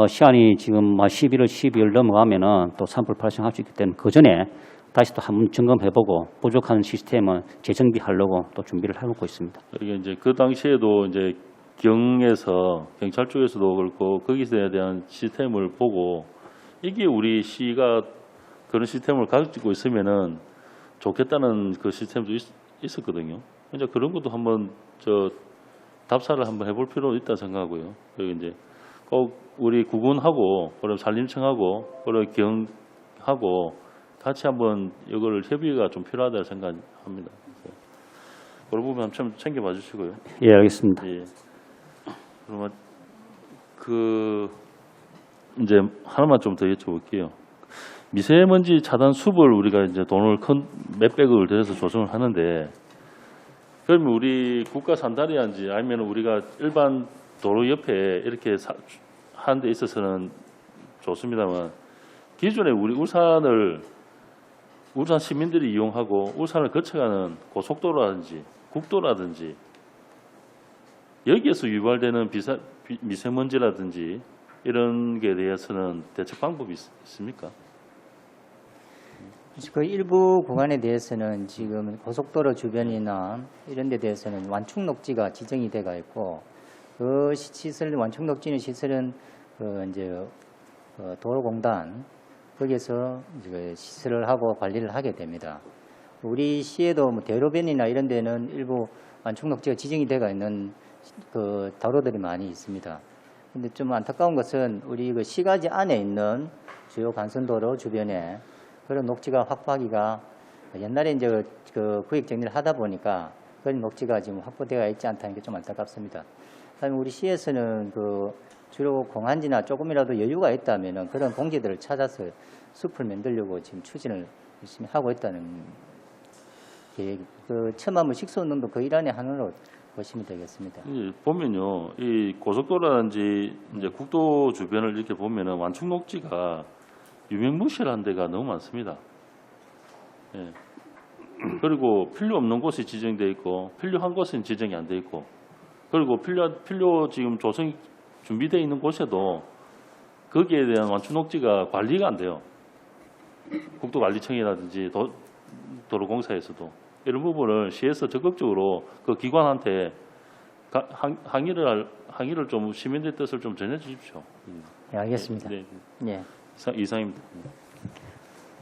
시간이 지금 11월, 12월 넘어가면은 또 산불 발생할 수 있기 때문에 그 전에 다시 또 한번 점검해보고 부족한 시스템은 재정비하려고 또 준비를 해놓고 있습니다. 이게 이제 그 당시에도 이제 경찰 쪽에서도 그렇고 거기서에 대한 시스템을 보고 이게 우리 시가 그런 시스템을 가지고 있으면은 좋겠다는 그 시스템도 있었거든요. 이제 그런 것도 한번 답사를 한번 해볼 필요도 있다 생각하고요. 그리고 이제 꼭 우리 국군하고 그리고 산림청하고 그리고 경하고 같이 한번 이걸 협의가 좀 필요하다 생각합니다. 그런 부분 좀 챙겨봐 주시고요. 예, 알겠습니다. 예. 그러면 이제 하나만 좀 더 여쭤볼게요. 미세먼지 차단 숲을 우리가 이제 돈을 몇백억을 들여서 조성을 하는데 그러면 우리 국가 산다리인지 아니면 우리가 일반 도로 옆에 이렇게 하는 데 있어서는 좋습니다만 기존에 우리 울산 시민들이 이용하고 울산을 거쳐가는 고속도로라든지 국도라든지 여기에서 유발되는 미세먼지라든지 이런 게 대해서는 대책 방법이 있습니까? 그 일부 구간에 대해서는 지금 고속도로 주변이나 이런 데 대해서는 완충 녹지가 지정이 돼가 있고 그 시설 완충 녹지는 시설은 도로공단 거기에서 이제 시설을 하고 관리를 하게 됩니다. 우리 시에도 뭐 대로변이나 이런 데는 일부 완충 녹지가 지정이 돼가 있는 그 도로들이 많이 있습니다. 근데 좀 안타까운 것은 우리 그 시가지 안에 있는 주요 간선도로 주변에 그런 녹지가 확보하기가 옛날에 이제 그 구획 정리를 하다 보니까 그런 녹지가 지금 확보되어 있지 않다는 게 좀 안타깝습니다. 그다음에 우리 시에서는 그 주로 공한지나 조금이라도 여유가 있다면은 그런 공지들을 찾아서 숲을 만들려고 지금 추진을 열심히 하고 있다는 계획. 그 첨화물 식수운동도 그 일환의 하나로 보시면 되겠습니다. 보면요, 이 고속도로라든지 이제 국도 주변을 이렇게 보면은 완충 녹지가 유명무실한 데가 너무 많습니다. 예. 그리고 필요 없는 곳이 지정돼 있고 필요한 곳은 지정이 안 돼 있고 그리고 필요 지금 조성이 준비되어 있는 곳에도 거기에 대한 완충 녹지가 관리가 안 돼요. 국도관리청이라든지 도로공사에서도 이런 부분을 시에서 적극적으로 그 기관한테 항의를 좀 시민들의 뜻을 좀 전해 주십시오. 네, 알겠습니다. 네. 네. 이상입니다.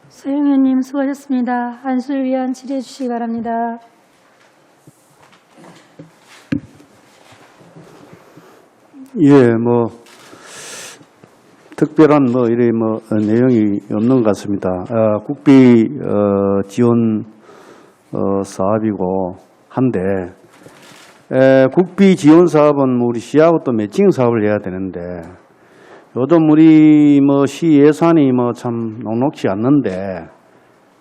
서영 의원님 수고하셨습니다. 안수를 위한 질의해 주시기 바랍니다. 예, 특별한 내용이 없는 것 같습니다. 국비 지원 사업이고 한데 국비 지원 사업은 우리 시하고 또 매칭 사업을 해야 되는데 요즘 우리 시 예산이 참 녹록지 않는데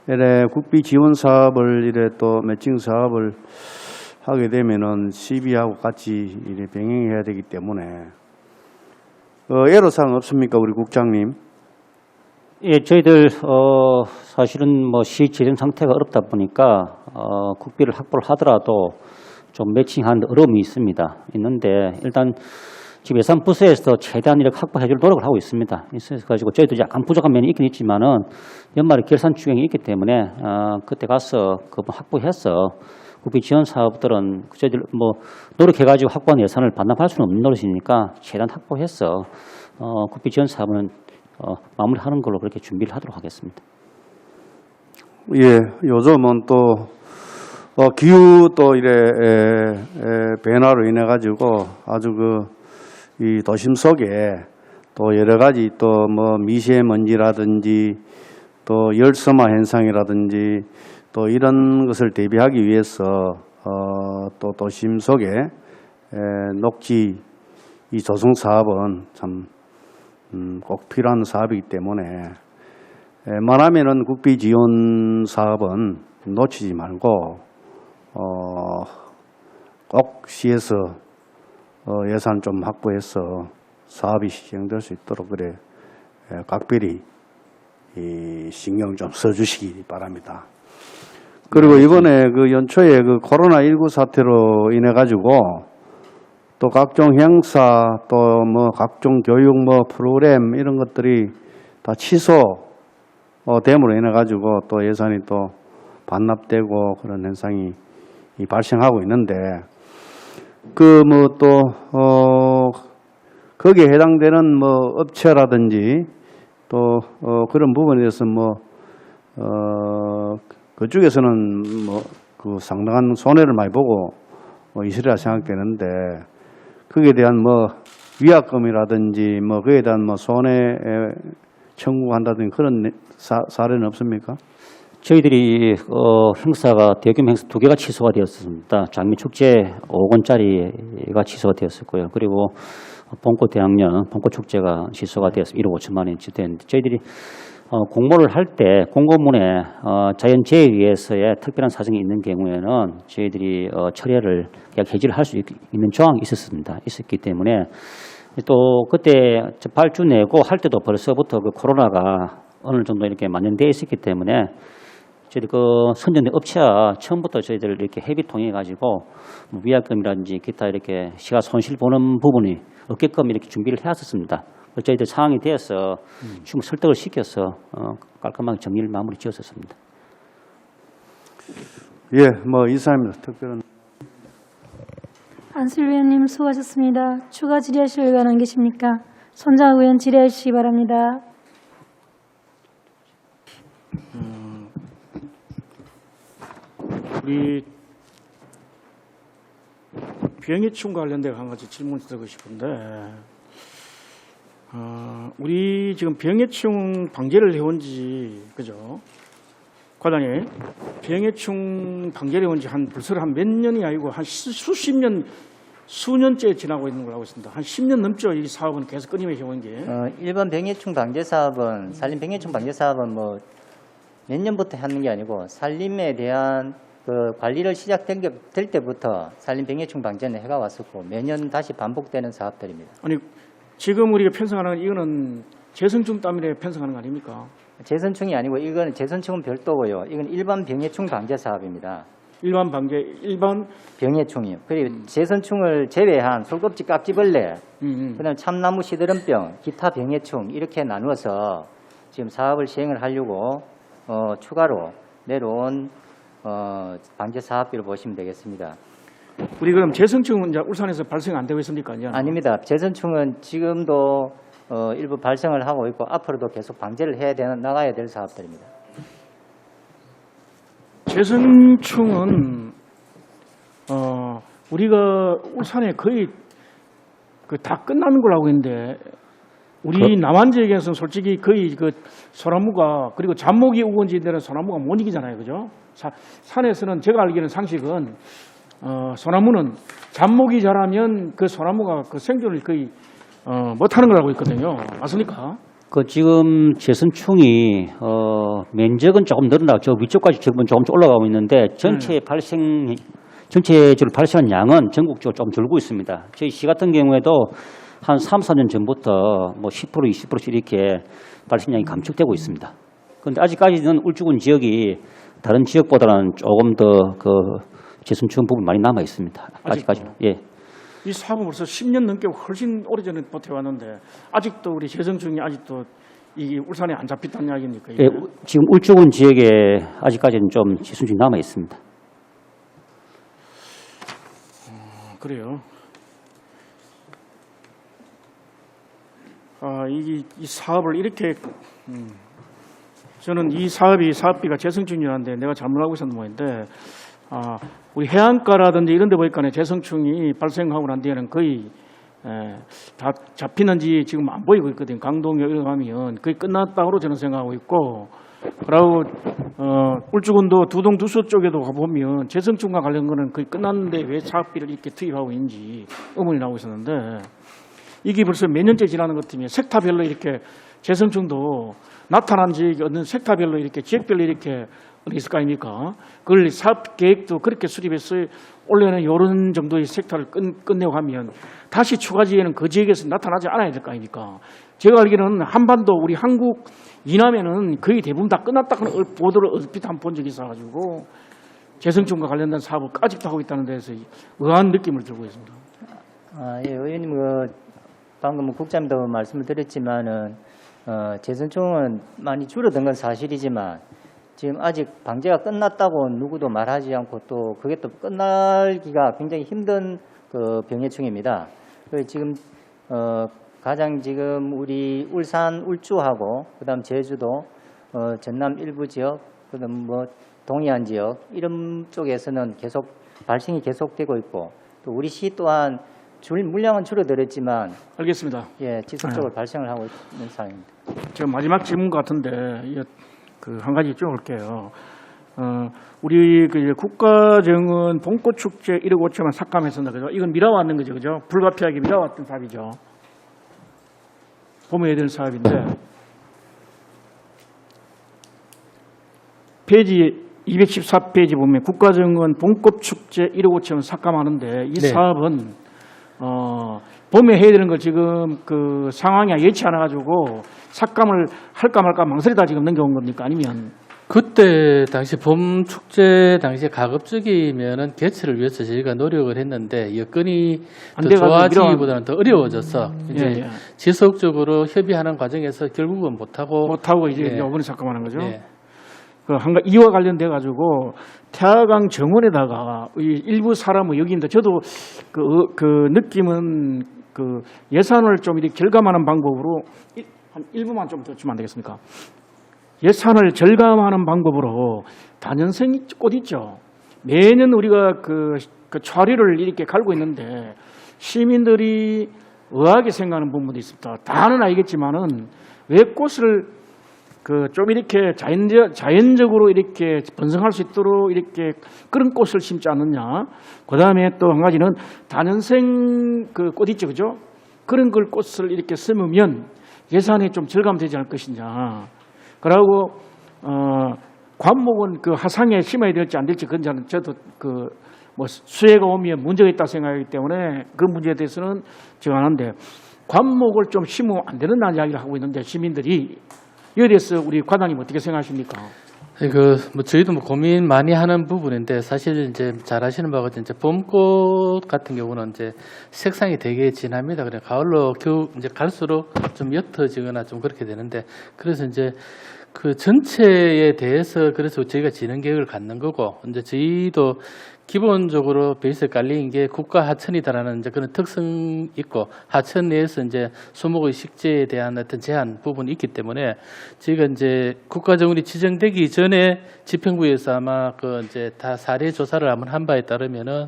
이래 국비 지원 사업을 이래 또 매칭 사업을 하게 되면은 시비하고 같이 이래 병행해야 되기 때문에 애로사항 없습니까, 우리 국장님? 예, 저희들 사실은 뭐 시 재정 상태가 어렵다 보니까 국비를 확보를 하더라도 좀 매칭하는 어려움이 있는데 일단 지금 예산 부서에서 최대한 이렇게 확보해 줄 노력을 하고 있습니다. 있어서 가지고 저희도 약간 부족한 면이 있긴 있지만은 연말에 결산 추경이 있기 때문에 그때 가서 그 확보해서 국비 지원 사업들은 저희들 뭐 노력해 가지고 확보한 예산을 반납할 수는 없는 노릇이니까 최대한 확보해서 국비 지원 사업은 마무리하는 걸로 그렇게 준비를 하도록 하겠습니다. 예, 요즘은 또 기후 또 이래 변화로 인해 가지고 아주 이 도심 속에 또 여러 가지 또 뭐 미세먼지라든지 또 열섬화 현상이라든지 또 이런 것을 대비하기 위해서 또 도심 속에 녹지 이 조성 사업은 참 꼭 필요한 사업이기 때문에 웬만하면은 국비 지원 사업은 놓치지 말고 꼭 시에서 예산 좀 확보해서 사업이 시행될 수 있도록 그래 각별히 이 신경 좀 써주시기 바랍니다. 그리고 이번에 그 연초에 그 코로나19 사태로 인해 가지고 또 각종 행사 또 뭐 각종 교육 뭐 프로그램 이런 것들이 다 취소됨으로 인해 가지고 또 예산이 또 반납되고 그런 현상이 발생하고 있는데 그 뭐 또 거기에 해당되는 뭐 업체라든지 또 그런 부분에 대해서 뭐 그쪽에서는 뭐 그 상당한 손해를 많이 보고 있으리라 생각되는데 거기에 대한 뭐 위약금이라든지 뭐 그에 대한 뭐 손해 청구한다든지 그런 사례는 없습니까? 저희들이 행사가 대규모 행사 2개가 취소가 되었습니다. 장미축제 5억 원짜리가 취소가 되었었고요. 그리고 봄꽃 대학년 봄꽃축제가 취소가 되었습니다. 1억 5천만 원이 됐는데 저희들이 공모를 할 때 공고문에 자연재해에 의해서의 특별한 사정이 있는 경우에는 저희들이 철회를 해지를 할 수 있는 조항이 있었기 때문에 또 그때 발주 내고 할 때도 벌써부터 그 코로나가 어느 정도 이렇게 만연되어 있었기 때문에 저희들 그 선정된 업체와 처음부터 저희들 이렇게 협의 통해 가지고 위약금이라든지 기타 이렇게 시가 손실 보는 부분이 없게끔 이렇게 준비를 해왔었습니다. 저희들 상황이 되어서 충분히 설득을 시켜서 깔끔하게 정리를 마무리 지었었습니다. 예, 뭐 이상입니다. 특별한. 안슬 의원님 수고하셨습니다. 추가 질의하실 의원 안 계십니까? 손장학 의원 질의해 주시기 바랍니다. 우리 병해충 관련돼 한 가지 질문 드리고 싶은데 우리 지금 병해충 방제를 해온 지 그죠? 과장님 병해충 방제를 해온 지 벌써 한 몇 년이 아니고 한 수십 년 수년째 지나고 있는 걸 알고 있습니다. 한 10년 넘죠. 이 사업은 계속 끊임없이 해온 게. 일반 병해충 방제 사업은 산림 병해충 방제 사업은 뭐 몇 년부터 하는 게 아니고 산림에 대한 그 관리를 시작될 때부터 산림 병해충 방제는 해가 왔었고 매년 다시 반복되는 사업들입니다. 아니 지금 우리가 편성하는 이거는 재성충 때문에 편성하는 거 아닙니까? 재선충이 아니고 이거는 재선충은 별도고요. 이건 일반 병해충 방제 사업입니다. 일반 방제 일반 병해충이요. 그리고 재선충을 제외한 솔껍지 깍지벌레, 그다음 참나무 시드름병, 기타 병해충 이렇게 나누어서 지금 사업을 시행을 하려고 추가로 내려온 방제 사업비를 보시면 되겠습니다. 우리 그럼 재성충은 이제 울산에서 발생 안 되고 있습니까? 아닙니다. 재선충은 지금도 일부 발생을 하고 있고 앞으로도 계속 방제를 나가야 될 사업들입니다. 재성충은 우리가 울산에 거의 다 끝나는 걸로 알고 있는데 우리 남한 지역에서는 솔직히 거의 그 소나무가 그리고 잡목이 우거진 데는 소나무가 못 이기잖아요, 그죠? 산에서는 제가 알기로는 상식은 소나무는 잡목이 자라면 그 소나무가 그 생존을 거의 못하는 걸 알고 있거든요. 맞습니까? 지금 재선충이 면적은 조금 늘어나죠. 위쪽까지 지금은 조금씩 올라가고 있는데 전체적으로 발생한 양은 전국적으로 좀 줄고 있습니다. 저희 시 같은 경우에도 한 3, 4년 전부터 뭐 10%, 20%씩 이렇게 발생량이 감축되고 있습니다. 그런데 아직까지는 울주군 지역이 다른 지역보다는 조금 더 그 재선충 부분 많이 남아 있습니다. 아직까지는. 예. 이 사업은 벌써 10년 넘게 훨씬 오래전에 버텨왔는데 아직도 우리 재성충이 아직도 이 울산에 안 잡혔다는 이야기입니까? 이게? 예, 지금 울주군 지역에 아직까지는 좀 재선충이 남아 있습니다. 그래요. 이 사업을 이렇게 저는 이 사업비가 재성충이라는데 내가 잘못하고 있었는 모양인데 우리 해안가라든지 이런 데 보니까 재성충이 발생하고 난 뒤에는 거의 다 잡히는지 지금 안 보이고 있거든요. 강동역 이런 거 가면 거의 끝났다고 저는 생각하고 있고, 그리고 울주군도 두동 두수 쪽에도 가보면 재성충과 관련 거는 거의 끝났는데 왜 사업비를 이렇게 투입하고 있는지 의문이 나오고 있었는데, 이게 벌써 몇 년째 지나는 것 같으면 섹터별로 이렇게 재성충도 나타난 지역이 어느 섹터별로 이렇게 지역별로 이렇게 있을 거 아닙니까? 그걸 사업 계획도 그렇게 수립해서 올해는 이런 정도의 섹터를 끝내고 하면 다시 추가 지역에는 그 지역에서 나타나지 않아야 될 거 아닙니까? 제가 알기로는 한반도 우리 한국 이남에는 거의 대부분 다 끝났다는 보도를 얼핏 한번 본 적이 있어가지고 재성충과 관련된 사업을 아직도 하고 있다는 데서 의아한 느낌을 들고 있습니다. 예, 의원님 방금 국장님도 말씀을 드렸지만은 재선충은 많이 줄어든 건 사실이지만 지금 아직 방제가 끝났다고 누구도 말하지 않고 또 그게 또 끝날기가 굉장히 힘든 그 병해충입니다. 그래서 지금 가장 지금 우리 울산 울주하고 그다음 제주도 전남 일부 지역 그다음 뭐 동해안 지역 이런 쪽에서는 계속 발생이 계속되고 있고 또 우리 시 또한 물량은 줄어들었지만 알겠습니다. 예, 지속적으로 발생을 하고 있는 상황입니다. 제가 마지막 질문 같은데 한 가지 여쭤볼게요. 우리 그 국가정은 봄꽃축제 1억 5천만 삭감했습니다. 그죠? 이건 미뤄왔는 거죠, 그죠? 불가피하게 미뤄왔던 사업이죠. 봄에 해야 되는 사업인데 페이지 214페이지 보면 국가정은 봄꽃축제 1억 5천만 삭감하는데 이 사업은 봄에 해야 되는 걸 지금 그 상황이 예치 않아 가지고 삭감을 할까 말까 망설이다 지금 넘겨온 겁니까? 아니면 그때 당시 봄 축제 당시에 가급적이면은 개최를 위해서 저희가 노력을 했는데 여건이 더 좋아지기보다는 더 어려워져서 이제 지속적으로 협의하는 과정에서 결국은 못하고 이제 이번에 삭감하는 거죠. 이와 관련돼 가지고 태화강 정원에다가 일부 사람은 여기 있는데 저도 그 느낌은 그 예산을 좀 이렇게 절감하는 방법으로 한 일부만 좀 더 주면 안 되겠습니까? 예산을 절감하는 방법으로 다년생 꽃 있죠. 매년 우리가 그 차류를 이렇게 갈고 있는데 시민들이 의아하게 생각하는 부분도 있습니다. 다는 알겠지만은 왜 꽃을 좀 이렇게 자연적으로 이렇게 번성할 수 있도록 이렇게 그런 꽃을 심지 않느냐. 그 다음에 또 한 가지는 다년생 꽃 있죠, 그죠? 그런 걸 꽃을 이렇게 심으면 예산이 좀 절감되지 않을 것이냐. 그러고 관목은 하상에 심어야 될지 안 될지 그건 저도 뭐 수해가 오면 문제가 있다 생각하기 때문에 그 문제에 대해서는 제가 하는데 관목을 좀 심으면 안 된다는 이야기를 하고 있는데 시민들이 이에 대해서 우리 과장님 어떻게 생각하십니까? 저희도 고민 많이 하는 부분인데 사실 이제 잘 아시는 바와 같이 이제 봄꽃 같은 경우는 이제 색상이 되게 진합니다. 그래 가을로 이제 갈수록 좀 옅어지거나 좀 그렇게 되는데 그래서 이제 그 전체에 대해서 그래서 저희가 진흥 계획을 갖는 거고 이제 저희도 기본적으로 베이스에 깔린 게 국가 하천이다라는 이제 그런 특성 있고 하천 내에서 이제 수목의 식재에 대한 어떤 제한 부분이 있기 때문에 저희가 이제 국가정원이 지정되기 전에 지평구에서 아마 이제 다 사례 조사를 한번 한 바에 따르면은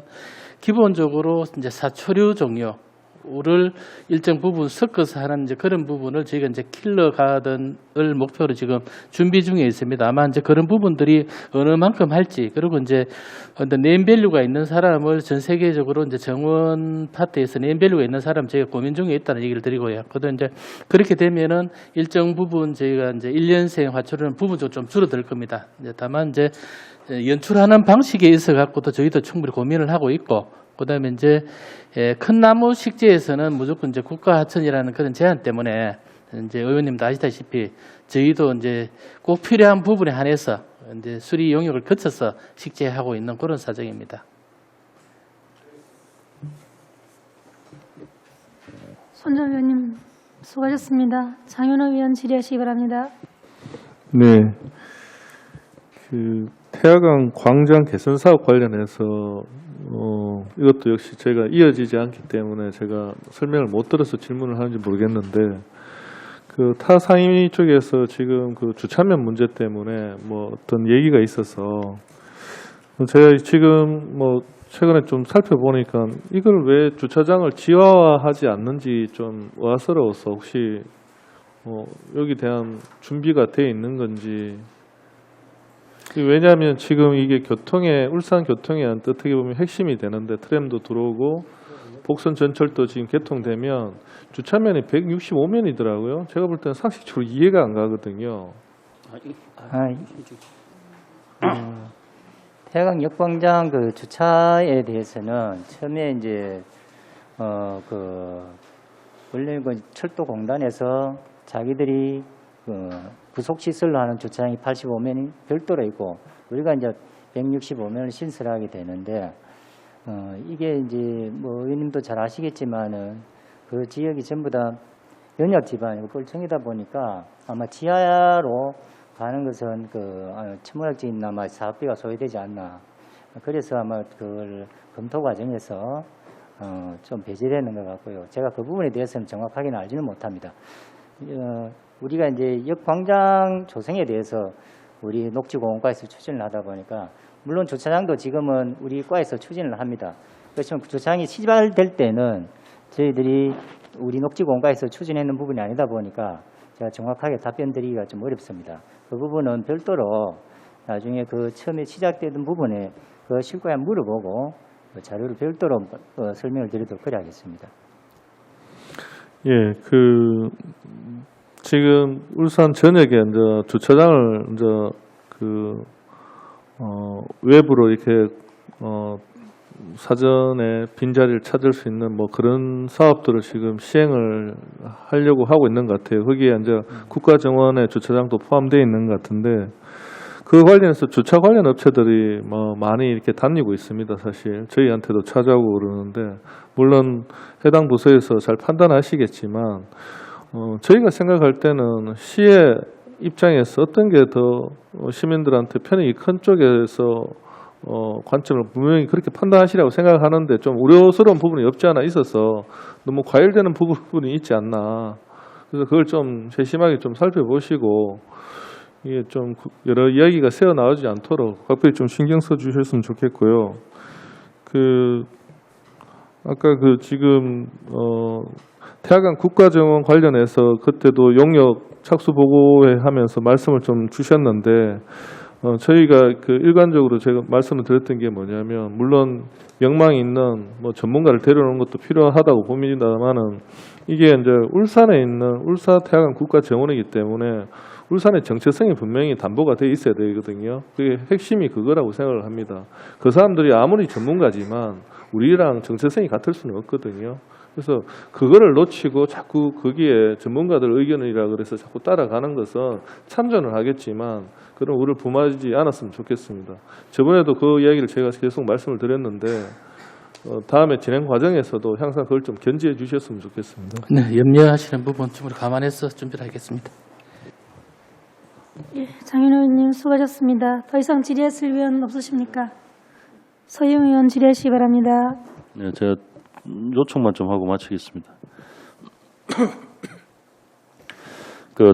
기본적으로 이제 사초류 종류를 일정 부분 섞어서 하는 이제 그런 부분을 저희가 이제 킬러 가든을 목표로 지금 준비 중에 있습니다. 아마 이제 그런 부분들이 어느 만큼 할지 그리고 이제 네임밸류가 있는 사람을 전 세계적으로 이제 정원 파트에서 네임밸류가 있는 사람 저희가 고민 중에 있다는 얘기를 드리고요. 그래도 이제 그렇게 되면은 일정 부분 저희가 이제 1년생 화초료는 부분적으로 좀 줄어들 겁니다. 이제 다만 이제 연출하는 방식에 있어 갖고도 저희도 충분히 고민을 하고 있고 그다음에 이제 큰 나무 식재에서는 무조건 이제 국가 하천이라는 그런 제한 때문에 이제 의원님도 아시다시피 저희도 이제 꼭 필요한 부분에 한해서 이제 수리 용역을 거쳐서 식재하고 있는 그런 사정입니다. 손정 의원님 수고하셨습니다. 장윤호 의원 질의하시기 바랍니다. 네. 그 태화강 광장 개선 사업 관련해서 이것도 역시 제가 이어지지 않기 때문에 제가 설명을 못 들어서 질문을 하는지 모르겠는데 그 타 상임위 쪽에서 지금 그 주차면 문제 때문에 뭐 어떤 얘기가 있어서 제가 지금 뭐 최근에 좀 살펴보니까 이걸 왜 주차장을 지하화하지 않는지 좀 의아스러워서 혹시 여기 대한 준비가 돼 있는 건지. 왜냐하면 지금 이게 울산 교통에 어떻게 보면 핵심이 되는데 트램도 들어오고 복선 전철도 지금 개통되면 주차면이 165면이더라고요. 제가 볼 때는 상식적으로 이해가 안 가거든요. 태화강 역광장 그 주차에 대해서는 처음에 이제 원래 그 철도공단에서 자기들이 부속 시설로 하는 주차장이 85면이 별도로 있고 우리가 이제 165면을 신설하게 되는데 이게 이제 뭐 의원님도 잘 아시겠지만은 그 지역이 전부 다 연약 지방이고 뻘청이다 보니까 아마 지하로 가는 것은 천문학적인 아마 사업비가 소요되지 않나. 그래서 아마 그걸 검토 과정에서 좀 배제되는 것 같고요. 제가 그 부분에 대해서는 정확하게는 알지는 못합니다. 우리가 이제 역광장 조성에 대해서 우리 녹지공원과에서 추진을 하다 보니까 물론 주차장도 지금은 우리 과에서 추진을 합니다. 그렇지만 주차장이 시발될 때는 저희들이 우리 녹지공원과에서 추진하는 부분이 아니다 보니까 제가 정확하게 답변 드리기가 좀 어렵습니다. 그 부분은 별도로 나중에 그 처음에 시작되던 부분에 그 실과에 물어보고 그 자료를 별도로 설명을 드리도록 그래 하겠습니다. 예, 지금 울산 전역에 이제 주차장을 이제 외부로 이렇게 사전에 빈자리를 찾을 수 있는 뭐 그런 사업들을 지금 시행을 하려고 하고 있는 것 같아요. 거기에 이제 국가 정원의 주차장도 포함되어 있는 것 같은데 그 관련해서 주차 관련 업체들이 뭐 많이 이렇게 다니고 있습니다. 사실 저희한테도 찾아오고 그러는데 물론 해당 부서에서 잘 판단하시겠지만 저희가 생각할 때는 시의 입장에서 어떤 게 더 시민들한테 편익이 큰 쪽에서 관점을 분명히 그렇게 판단하시라고 생각하는데 좀 우려스러운 부분이 없지 않아 있어서 너무 과열되는 부분이 있지 않나. 그래서 그걸 좀 세심하게 좀 살펴보시고 이게 좀 여러 이야기가 새어 나오지 않도록 각별히 좀 신경 써 주셨으면 좋겠고요. 아까 지금 태화강 국가정원 관련해서 그때도 용역 착수 보고회 하면서 말씀을 좀 주셨는데 저희가 일관적으로 제가 말씀을 드렸던 게 뭐냐면 물론 명망이 있는 뭐 전문가를 데려오는 것도 필요하다고 봅니다만은 이게 이제 울산에 있는 울산 태화강 국가정원이기 때문에 울산의 정체성이 분명히 담보가 돼 있어야 되거든요. 그게 핵심이 그거라고 생각을 합니다. 그 사람들이 아무리 전문가지만 우리랑 정체성이 같을 수는 없거든요. 그래서 그거를 놓치고 자꾸 거기에 전문가들 의견이라 그래서 자꾸 따라가는 것은 참전을 하겠지만 그런 우를 범하지 않았으면 좋겠습니다. 저번에도 그 이야기를 제가 계속 말씀을 드렸는데 다음에 진행 과정에서도 항상 그걸 좀 견지해 주셨으면 좋겠습니다. 네, 염려하시는 부분 좀 감안해서 준비를 하겠습니다. 예, 장윤호 의원님 수고하셨습니다. 더 이상 질의했을 의원 없으십니까? 서영 의원 질의하시기 바랍니다. 네, 제가 요청만 좀 하고 마치겠습니다.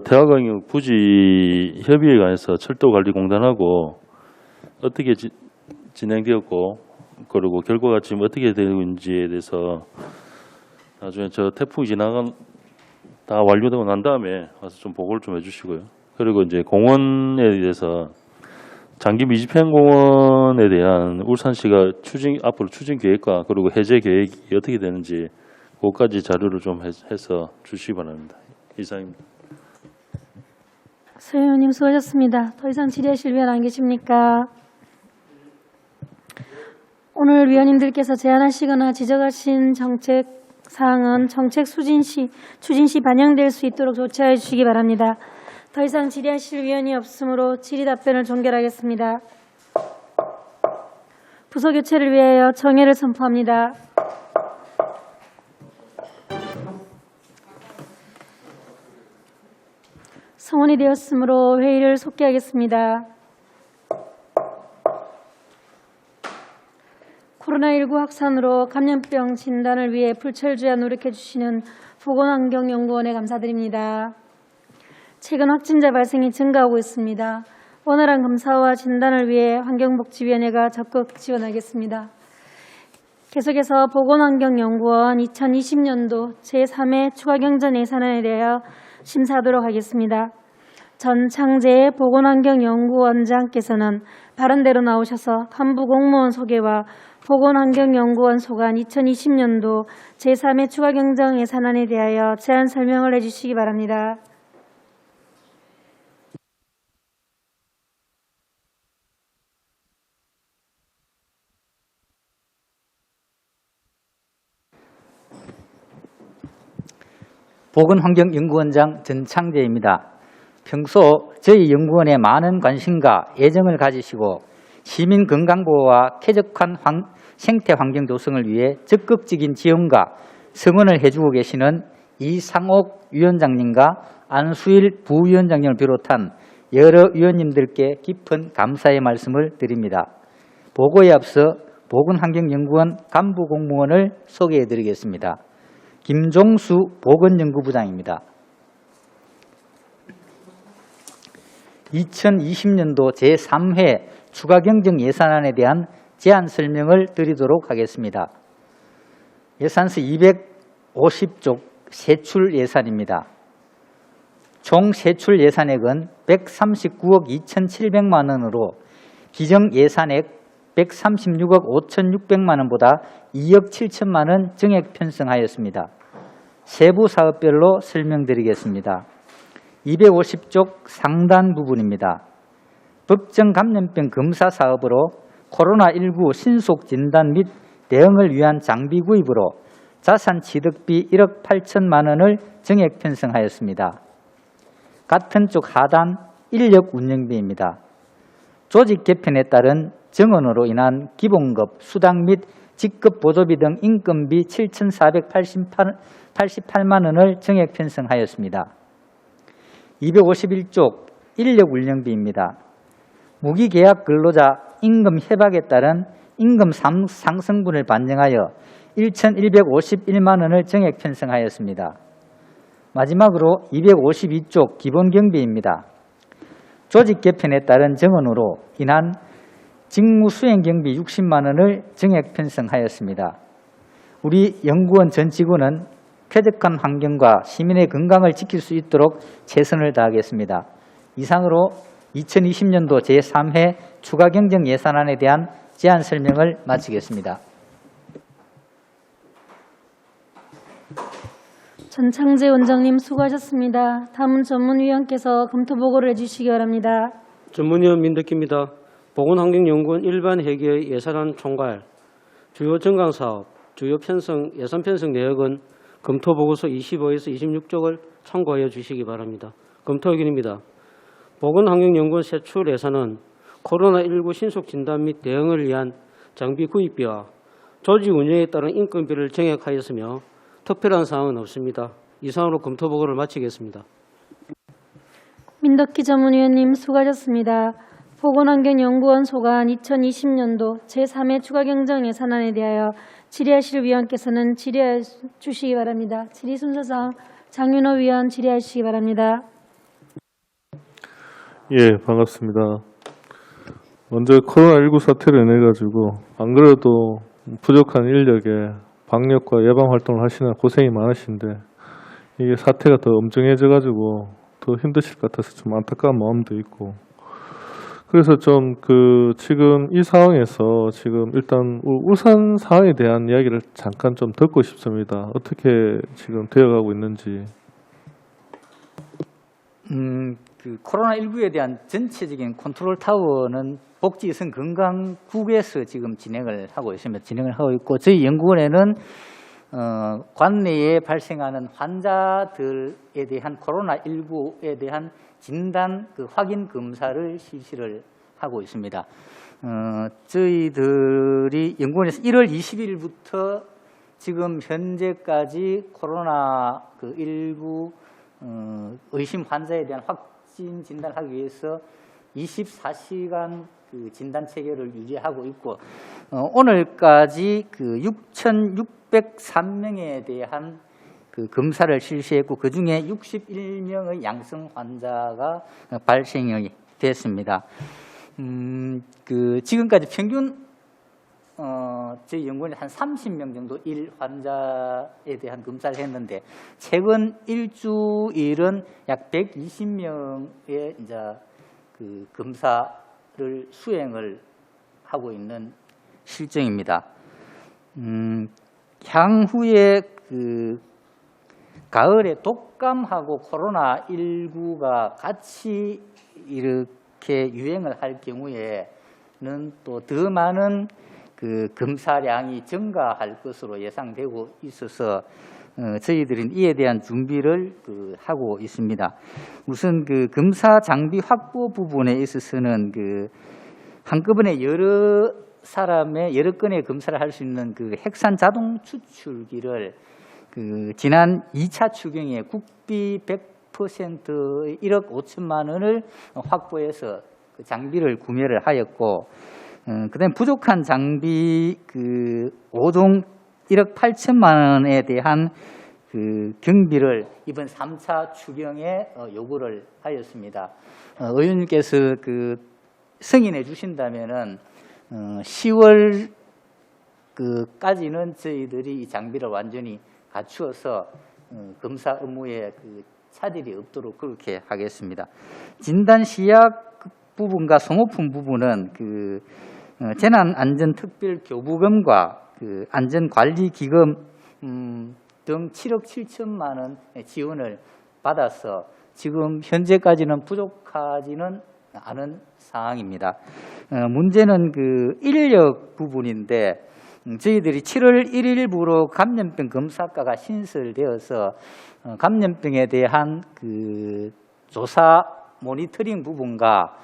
태화강 부지 협의에 관해서 철도관리공단하고 어떻게 진행되었고 그리고 결과가 지금 어떻게 되고 있는지에 대해서 나중에 저 태풍이 다 완료되고 난 다음에 와서 좀 보고를 좀 해주시고요. 그리고 이제 공원에 대해서 장기 미집행 공원에 대한 울산시가 앞으로 추진 계획과 그리고 해제 계획이 어떻게 되는지 그것까지 자료를 좀 해서 주시기 바랍니다. 이상입니다. 서 의원님 수고하셨습니다. 더 이상 질의하실 의원 안 계십니까? 오늘 위원님들께서 제안하시거나 지적하신 정책 사항은 정책 추진 시 반영될 수 있도록 조치하여 주시기 바랍니다. 더 이상 질의하실 위원이 없으므로 질의 답변을 종결하겠습니다. 부서 교체를 위하여 정회를 선포합니다. 성원이 되었으므로 회의를 속기하겠습니다. 코로나19 확산으로 감염병 진단을 위해 불철주야 노력해 주시는 보건환경연구원에 감사드립니다. 최근 확진자 발생이 증가하고 있습니다. 원활한 검사와 진단을 위해 환경복지위원회가 적극 지원하겠습니다. 계속해서 보건환경연구원 2020년도 제3회 추가경정 예산안에 대하여 심사하도록 하겠습니다. 전창재 보건환경연구원장께서는 발언대로 나오셔서 간부 공무원 소개와 보건환경연구원 소관 2020년도 제3회 추가경정 예산안에 대하여 제안 설명을 해주시기 바랍니다. 보건환경연구원장 전창재입니다. 평소 저희 연구원에 많은 관심과 애정을 가지시고 시민 건강보호와 쾌적한 생태 환경 조성을 위해 적극적인 지원과 성원을 해주고 계시는 이상옥 위원장님과 안수일 부위원장님을 비롯한 여러 위원님들께 깊은 감사의 말씀을 드립니다. 보고에 앞서 보건환경연구원 간부 공무원을 소개해 드리겠습니다. 김종수 보건연구부장입니다. 2020년도 제3회 추가경정 예산안에 대한 제안 설명을 드리도록 하겠습니다. 예산서 250쪽 세출 예산입니다. 총 세출 예산액은 139억 2,700만 원으로 기정 예산액 136억 5,600만 원보다 2억 7천만 원 증액 편성하였습니다. 세부 사업별로 설명드리겠습니다. 250쪽 상단 부분입니다. 법정 감염병 검사 사업으로 코로나19 신속 진단 및 대응을 위한 장비 구입으로 자산 취득비 1억 8천만 원을 증액 편성하였습니다. 같은 쪽 하단 인력 운영비입니다. 조직 개편에 따른 정원으로 인한 기본급, 수당 및 직급 보조비 등 인건비 7,488만 원을 증액 편성하였습니다. 251쪽 인력 운영비입니다. 무기계약 근로자 임금 협약에 따른 임금 상승분을 반영하여 1,151만 원을 증액 편성하였습니다. 마지막으로 252쪽 기본경비입니다. 조직 개편에 따른 정원으로 인한 직무 수행 경비 60만 원을 증액 편성하였습니다. 우리 연구원 전 직원은 쾌적한 환경과 시민의 건강을 지킬 수 있도록 최선을 다하겠습니다. 이상으로 2020년도 제3회 추가경정 예산안에 대한 제안 설명을 마치겠습니다. 전창재 원장님 수고하셨습니다. 다음은 전문위원께서 검토 보고를 해주시기 바랍니다. 전문위원 민덕기입니다. 보건환경연구원 일반 회계의 예산안 총괄, 주요 정강사업, 주요 예산 편성 내역은 검토 보고서 25에서 26쪽을 참고하여 주시기 바랍니다. 검토 의견입니다. 보건환경연구원 세출 예산은 코로나19 신속 진단 및 대응을 위한 장비 구입비와 조직 운영에 따른 인건비를 증액하였으며 특별한 사항은 없습니다. 이상으로 검토 보고를 마치겠습니다. 민덕기 전문위원님 수고하셨습니다. 보건환경연구원 소관 2020년도 제3회 추가경정 예산안에 대하여 질의하실 위원께서는 질의해 주시기 바랍니다. 질의 순서상 장윤호 위원 질의하시기 바랍니다. 예, 반갑습니다. 먼저 코로나19 사태로 인해 가지고 안 그래도 부족한 인력에 방역과 예방 활동을 하시는 고생이 많으신데 이게 사태가 더 엄중해져 가지고 더 힘드실 것 같아서 좀 안타까운 마음도 있고, 그래서 좀 지금 이 상황에서 지금 일단 울산 상황에 대한 이야기를 잠깐 좀 듣고 싶습니다. 어떻게 지금 되어가고 있는지. 그 코로나19에 대한 전체적인 컨트롤 타워는 복지여성 건강국에서 지금 진행을 하고 있고 저희 연구원에는 관내에 발생하는 환자들에 대한 코로나19에 대한 진단 확인 검사를 실시를 하고 있습니다. 저희들이 연구원에서 1월 20일부터 지금 현재까지 코로나19 의심 환자에 대한 확진 진단하기 위해서 24시간 그 진단 체계를 유지하고 있고 오늘까지 그 6,603명에 대한 그 검사를 실시했고 그 중에 61명의 양성 환자가 발생이 됐습니다. 그 지금까지 평균 저희 연구원이 한 30명 정도 일 환자에 대한 검사를 했는데 최근 일주일은 약 120명의 이제 그 검사를 수행을 하고 있는 실정입니다. 향후에 그 가을에 독감하고 코로나19가 같이 이렇게 유행을 할 경우에는 또 더 많은 그 검사량이 증가할 것으로 예상되고 있어서 저희들은 이에 대한 준비를 하고 있습니다. 우선 그 검사 장비 확보 부분에 있어서는 그 한꺼번에 여러 건의 검사를 할 수 있는 그 핵산 자동 추출기를 그 지난 2차 추경에 국비 100%의 1억 5천만 원을 확보해서 그 장비를 구매를 하였고, 그다음 부족한 장비 그 5종 1억 8천만 원에 대한 그 경비를 이번 3차 추경에 요구를 하였습니다. 의원님께서 그 승인해 주신다면은 10월 까지는 저희들이 이 장비를 완전히 갖추어서 검사 업무에 그 차질이 없도록 그렇게 하겠습니다. 진단 시약 부분과 소모품 부분은 그 재난안전특별교부금과 그 안전관리기금 등 7억 7천만 원의 지원을 받아서 지금 현재까지는 부족하지는 않은 상황입니다. 문제는 그 인력 부분인데 저희들이 7월 1일부로 감염병 검사과가 신설되어서 감염병에 대한 그 조사 모니터링 부분과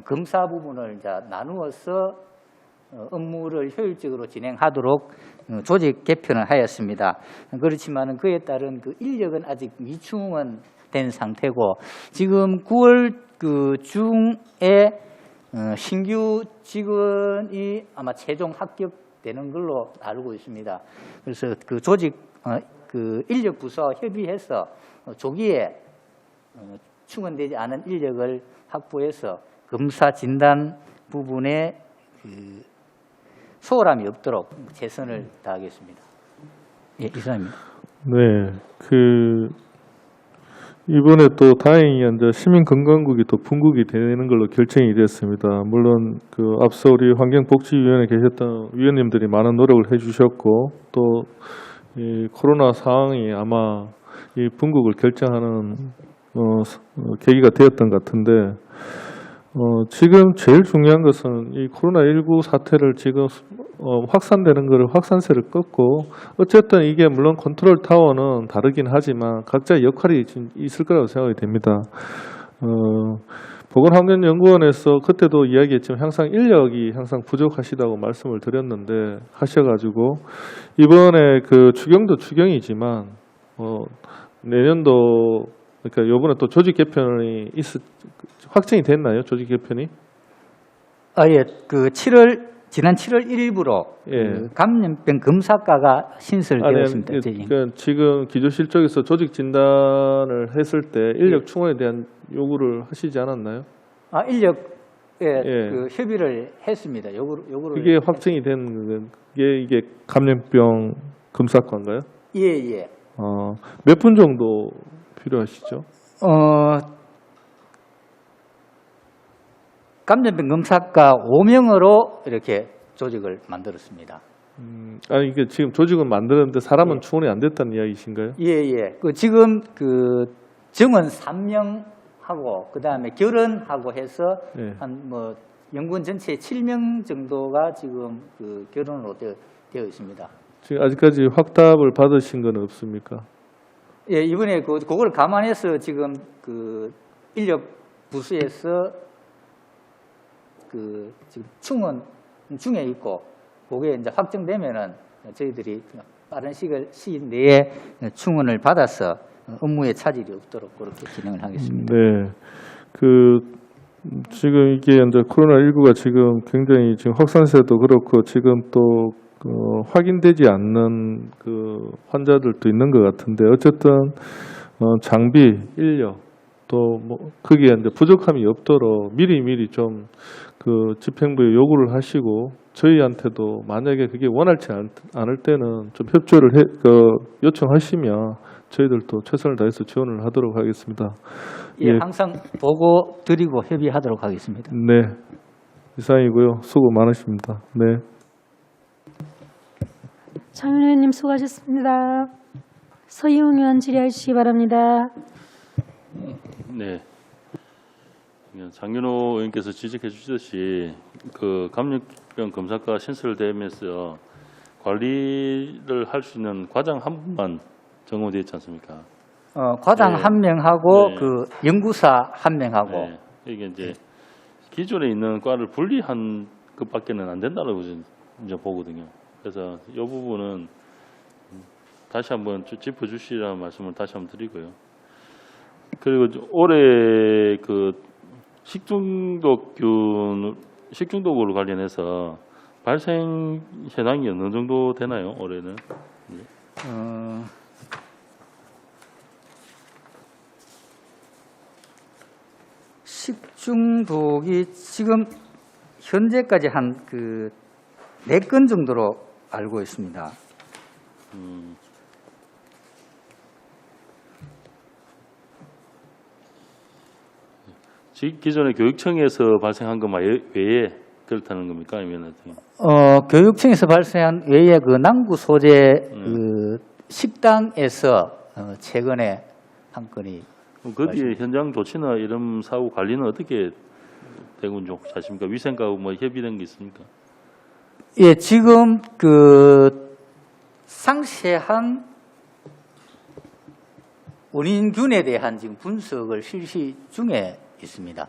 검사 부분을 이제 나누어서 업무를 효율적으로 진행하도록 조직 개편을 하였습니다. 그렇지만 그에 따른 그 인력은 아직 미충은 된 상태고 지금 9월 그 중에 신규 직원이 아마 최종 합격되는 걸로 알고 있습니다. 그래서 그 조직 그 인력 부서 협의해서 조기에 충원되지 않은 인력을 확보해서 검사 진단 부분에 그 소홀함이 없도록 최선을 다하겠습니다. 예, 이상입니다. 네, 이번에 또 다행히 이제 시민건강국이 또 분국이 되는 걸로 결정이 됐습니다. 물론 그 앞서 우리 환경복지위원회 계셨던 위원님들이 많은 노력을 해주셨고 또 이 코로나 상황이 아마 이 분국을 결정하는 계기가 되었던 것 같은데 지금 제일 중요한 것은 이 코로나19 사태를 지금 확산되는 것을 확산세를 꺾고 어쨌든 이게 물론 컨트롤 타워는 다르긴 하지만 각자의 역할이 있을 거라고 생각이 됩니다. 보건환경연구원에서 그때도 이야기했지만 항상 인력이 항상 부족하시다고 말씀을 드렸는데 하셔가지고 이번에 그 추경도 추경이지만 내년도 그러니까 요번에 또 조직 개편이 확정이 됐나요? 조직 개편이? 예. 지난 7월 1일부로 예. 그 감염병 검사과가 신설되었습니다. 그러니까 지금 기조실 쪽에서 조직 진단을 했을 때 인력 충원에 대한 요구를 하시지 않았나요? 인력에 예. 그 협의를 했습니다. 요구를 그게 확정이 된 이게 감염병 검사과인가요? 예. 몇 분 정도 필요하시죠? 감염병 검사과 5명으로 이렇게 조직을 만들었습니다. 아니 이게 지금 조직은 만드는데 사람은 충원이 안 됐다는 이야기신가요? 예. 지금 그 정원 3명 하고 그다음에 결혼하고 해서 예. 한 뭐 연구원 전체에 7명 정도가 지금 그 결혼으로 되어 있습니다. 지금 아직까지 확답을 받으신 건 없습니까? 예, 이번에 그걸 감안해서 지금 그 인력 부수에서 그 지금 충원 중에 있고 그게 이제 확정되면은 저희들이 빠른 시일 내에 충원을 받아서 업무에 차질이 없도록 그렇게 진행을 하겠습니다. 네. 지금 이게 이제 코로나19가 지금 굉장히 지금 확산세도 그렇고 지금 또 확인되지 않는 그 환자들도 있는 것 같은데 어쨌든 장비, 인력 또 뭐 거기에 이제 부족함이 없도록 미리 좀 그 집행부에 요구를 하시고 저희한테도 만약에 그게 원활치 않을 때는 좀 협조를 요청하시면 저희들도 최선을 다해서 지원을 하도록 하겠습니다. 예, 항상 보고 드리고 협의하도록 하겠습니다. 네, 이상이고요. 수고 많으십니다. 네. 장윤호 의원님 수고하셨습니다. 서희웅 의원 질의해 주시기 바랍니다. 네. 장윤호 의원께서 지적해 주셨듯이 그 감염병 검사과 신설되면서 관리를 할 수 있는 과장 한 분만 정원되어 있지 않습니까? 과장 네. 한 명하고 네. 그 연구사 한 명하고 네. 이게 이제 기존에 있는 과를 분리한 것밖에는 안 된다고 이제 보거든요. 그래서 이 부분은 다시 한번 짚어주시라는 말씀을 다시 한번 드리고요. 그리고 올해 그 식중독으로 관련해서 발생 현황이 어느 정도 되나요? 올해는? 식중독이 지금 현재까지 한 그 4건 정도로 알고 있습니다. 기존의 교육청에서 발생한 것 외에 그렇다는 겁니까? 아니면 어떻게? 교육청에서 발생한 외에 그 남구 소재 그 식당에서 최근에 한 건이 그 뒤에 현장 조치나 이런 사고 관리는 어떻게 되고 있습니까? 위생과 뭐 협의된 게 있습니까? 예, 지금 그 상세한 원인균에 대한 지금 분석을 실시 중에 있습니다.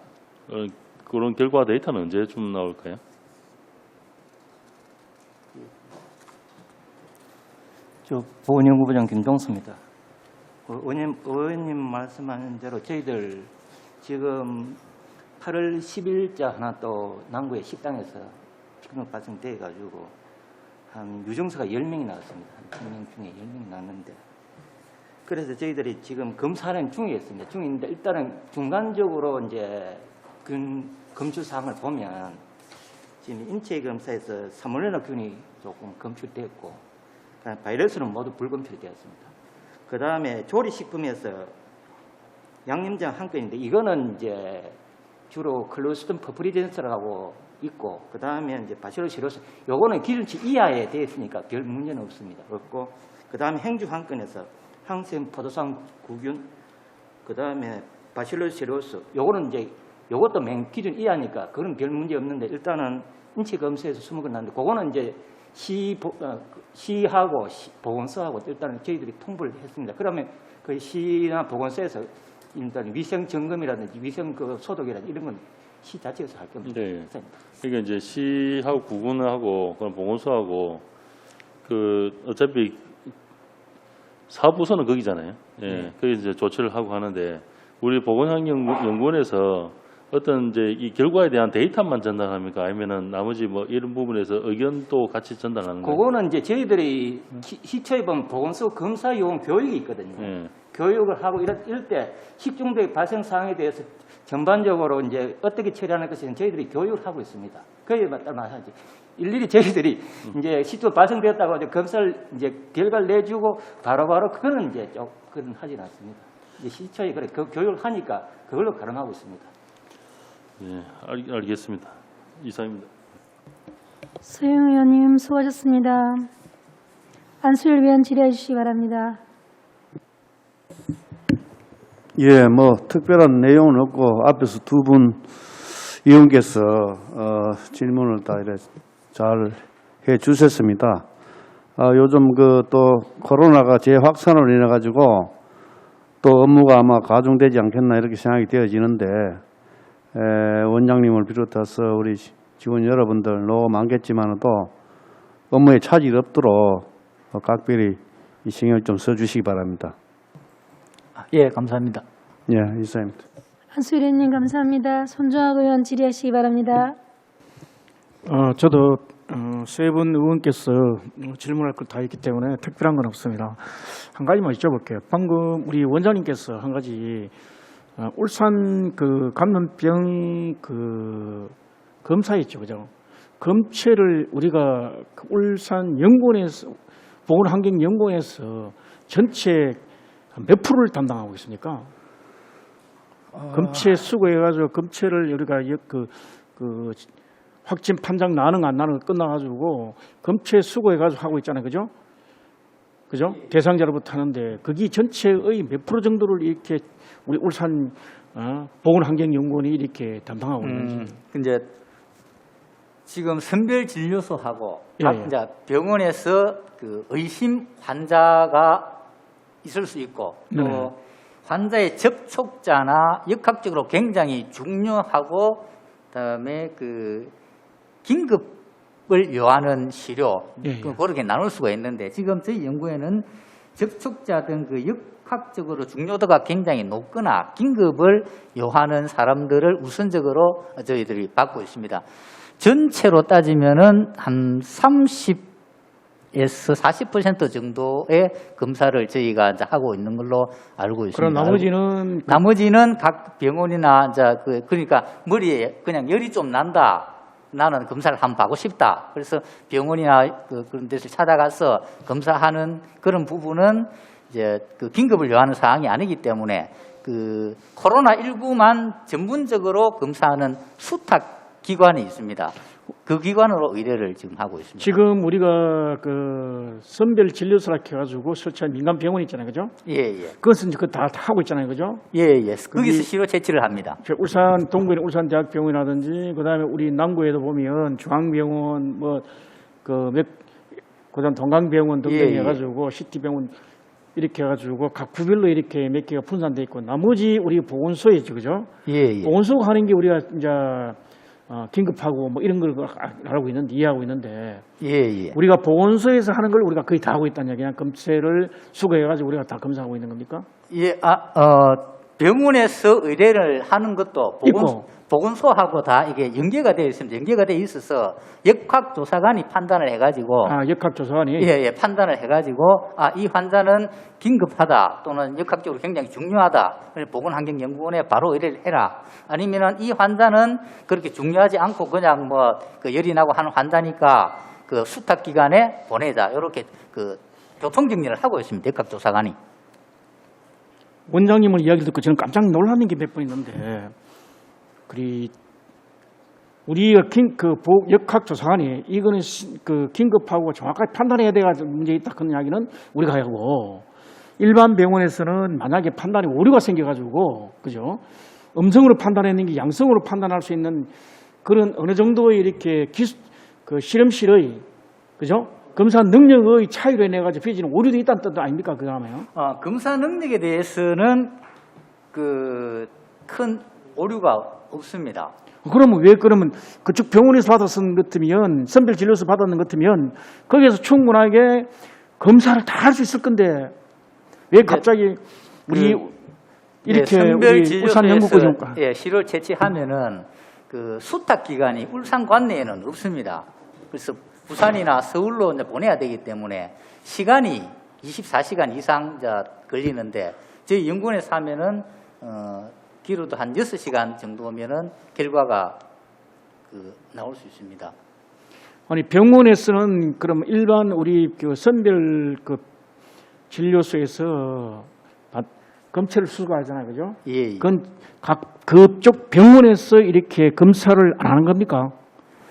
그런 결과 데이터는 언제쯤 나올까요? 보건연구부장 김동수입니다. 의원님 말씀하신 대로 저희들 지금 8월 10일자 하나 또 남구의 식당에서 식중독 발생돼 가지고 한 유증서가 10명이 나왔습니다. 한 10명 중에 10명이 나왔는데 그래서 저희들이 지금 검사는 중에 있습니다. 중인데 일단은 중간적으로 이제 검출 사항을 보면 지금 인체 검사에서 사몰레나균이 조금 검출됐고 바이러스는 모두 불검출되었습니다. 그 다음에 조리식품에서 양념장 한 건인데 이거는 이제 주로 클로스트럼 퍼프리젠스라고 있고 그 다음에 이제 바실로시로스 요거는 기준치 이하에 되어 있으니까 별 문제는 없고 그 다음에 행주 한 건에서 항생 포도상 구균 그 다음에 바실로시로스 요거는 이제 요것도 기준 이하니까 그건 별 문제 없는데 일단은 인체 검사에서 20건 났는데 그거는 이제 시하고 보건소하고 일단은 저희들이 통보를 했습니다. 그러면 그 시나 보건소에서 일단 위생 점검이라든지 위생 그 소독이라든지 이런 건 시 자체에서 할 겁니다. 네. 그러니까 이제 시하고 구군하고 그런 보건소하고 그 어차피 사부서는 거기잖아요. 예. 네. 거기 이제 조치를 하고 하는데 우리 보건환경연구원에서 어떤 이제 이 결과에 대한 데이터만 전달합니까? 아니면은 나머지 뭐 이런 부분에서 의견도 같이 전달하는 거예요? 그거는 이제 저희들이 시초에 보면 보건소 검사용 교육이 있거든요. 네. 교육을 하고 이럴 때 식중독 발생 사항에 대해서 전반적으로 이제 어떻게 처리하는 것은 저희들이 교육을 하고 있습니다. 그에 따라서 일일이 저희들이 이제 식중독 발생되었다고 이제 검사를 이제 결과를 내주고 바로바로 그거는 이제 그건 하진 않습니다. 이제 시초에 그래 교육을 하니까 그걸로 가름하고 있습니다. 네, 알겠습니다. 이상입니다. 서영 의원님 수고하셨습니다. 안수열 위원 질의해 주시기 바랍니다. 예, 뭐 특별한 내용은 없고 앞에서 두 분 의원께서 질문을 다 이래 잘 해주셨습니다. 요즘 그 또 코로나가 재확산으로 인해 가지고 또 업무가 아마 가중되지 않겠나 이렇게 생각이 되어지는데 원장님을 비롯해서 우리 직원 여러분들 너무 많겠지만도 업무에 차질이 없도록 각별히 이 신경을 좀 써주시기 바랍니다. 예, 감사합니다. 예, 이사입니다. 한수일님 감사합니다. 손정학 의원 질의하시기 바랍니다. 저도 세 분 의원께서 질문할 걸 다 했기 때문에 특별한 건 없습니다. 한 가지만 여쭤볼게요. 방금 우리 원장님께서 한 가지 울산 그 감염병 그 검사했죠, 그죠? 검체를 우리가 그 울산 연구원에서 보건환경연구원에서 전체 몇 프로를 담당하고 있습니까? 검체 수거해가지고 검체를 우리가 그 확진 판정 나는 안 나는 거 끝나가지고 검체 수거해가지고 하고 있잖아요, 그죠? 그죠? 대상자로부터 하는데 그게 전체의 몇 프로 정도를 이렇게 우리 울산 보건환경연구원이 이렇게 담당하고 있는지. 이제 지금 선별진료소하고 예, 각 예. 이제 병원에서 그 의심 환자가 있을 수 있고 또 네. 환자의 접촉자나 역학적으로 굉장히 중요하고 그다음에 그 긴급을 요하는 치료 예, 예. 그렇게 나눌 수가 있는데 지금 저희 연구에는 접촉자 등 그 역학적으로 중요도가 굉장히 높거나 긴급을 요하는 사람들을 우선적으로 저희들이 받고 있습니다. 전체로 따지면은 한 30에서 40% 정도의 검사를 저희가 이제 하고 있는 걸로 알고 있습니다. 그럼 나머지는 각 병원이나 이제 그러니까 머리에 그냥 열이 좀 난다. 나는 검사를 한번 받고 싶다. 그래서 병원이나 그런 데서 찾아가서 검사하는 그런 부분은 이제 그 긴급을 요하는 사항이 아니기 때문에 그 코로나19만 전문적으로 검사하는 수탁 기관이 있습니다. 그 기관으로 의뢰를 지금 하고 있습니다. 지금 우리가 그 선별 진료소라 해가지고 설치한 민간 병원 있잖아요, 그죠? 예, 예. 그것은 이제 다 하고 있잖아요, 그죠? 예, 예. 거기서 시로 채취를 합니다. 울산 동구에 울산대학병원이라든지 그다음에 우리 남구에도 보면 중앙병원 그다음 동강병원 등등 예, 예. 해가지고 시티병원 이렇게 해가지고 각 구별로 이렇게 몇 개가 분산돼 있고 나머지 우리 보건소에 있죠, 그죠? 예, 예. 보건소가 하는 게 우리가 이제 긴급하고 뭐 이런 걸 알고 있는데 이해하고 있는데 예, 예. 우리가 보건소에서 하는 걸 우리가 거의 다 하고 있다는 얘기냐? 검체를 수거해가지고 우리가 다 검사하고 있는 겁니까? 예, 병원에서 의뢰를 하는 것도 보건소하고 다 이게 연계가 되어 있습니다. 연계가 되어 있어서 역학조사관이 판단을 해가지고 역학조사관이 예, 판단을 해가지고 이 환자는 긴급하다 또는 역학적으로 굉장히 중요하다. 그래서 보건환경연구원에 바로 의뢰를 해라. 아니면은 이 환자는 그렇게 중요하지 않고 그냥 뭐 그 열이 나고 하는 환자니까 그 수탁기관에 보내자. 이렇게 그 교통정리를 하고 있습니다. 역학조사관이. 원장님을 이야기를 듣고 저는 깜짝 놀라는 게 몇 번 있는데, 우리가 역학조사관이 이거는 그 긴급하고 정확하게 판단해야 돼가지고 문제 있다 그런 이야기는 우리가 하고, 일반 병원에서는 만약에 판단에 오류가 생겨가지고, 그죠? 음성으로 판단했는 게 양성으로 판단할 수 있는 그런 어느 정도의 이렇게 그 실험실의, 그죠? 검사 능력의 차이로 인해 가지고 빚지는 오류도 있다는 뜻 아닙니까? 그 다음에요. 검사 능력에 대해서는 큰 오류가 없습니다. 그러면 그쪽 병원에서 받았는 것 같으면 선별 진료소 받았는 것 같으면 거기에서 충분하게 검사를 다 할 수 있을 건데 왜 갑자기 우리 이렇게 선별 우리 울산 연구원이 시를 채취하면은 그 수탁 기관이 울산 관내에는 없습니다. 그래서 부산이나 서울로 이제 보내야 되기 때문에 시간이 24시간 이상 걸리는데 저희 연구원에서 하면은 길어도 한 6시간 정도면은 결과가 나올 수 있습니다. 아니 병원에서는 그럼 일반 우리 그 선별 그 진료소에서 검체를 수거하잖아요, 그죠? 예. 그건 그쪽 병원에서 이렇게 검사를 안 하는 겁니까?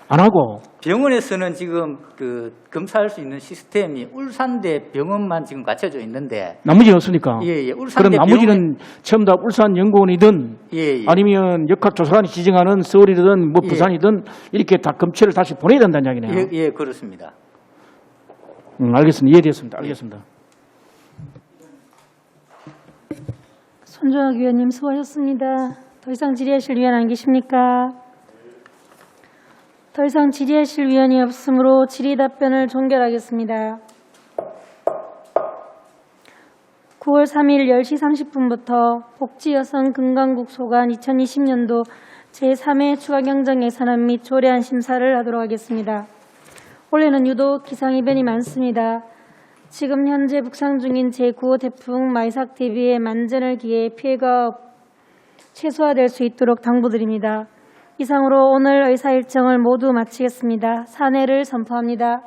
안 하고 병원에서는 지금 그 검사할 수 있는 시스템이 울산대 병원만 지금 갖춰져 있는데 나머지는 없으니까. 예, 울산대 그럼 나머지는 전부 다 울산연구원이든 예. 아니면 역학조사관이 지정하는 서울이든 뭐 예. 부산이든 이렇게 다 검체를 다시 보내야 된다는 이야기네요. 예, 그렇습니다. 알겠습니다. 이해됐습니다. 알겠습니다. 손정학 위원님 수고하셨습니다. 더 이상 질의하실 위원 안 계십니까? 더 이상 질의하실 위원이 없으므로 질의 답변을 종결하겠습니다. 9월 3일 10시 30분부터 복지여성건강국 소관 2020년도 제3회 추가경정 예산안 및 조례안 심사를 하도록 하겠습니다. 올해는 유독 기상이변이 많습니다. 지금 현재 북상 중인 제9호 태풍 마이삭 대비에 만전을 기해 피해가 최소화될 수 있도록 당부드립니다. 이상으로 오늘 의사일정을 모두 마치겠습니다. 산회를 선포합니다.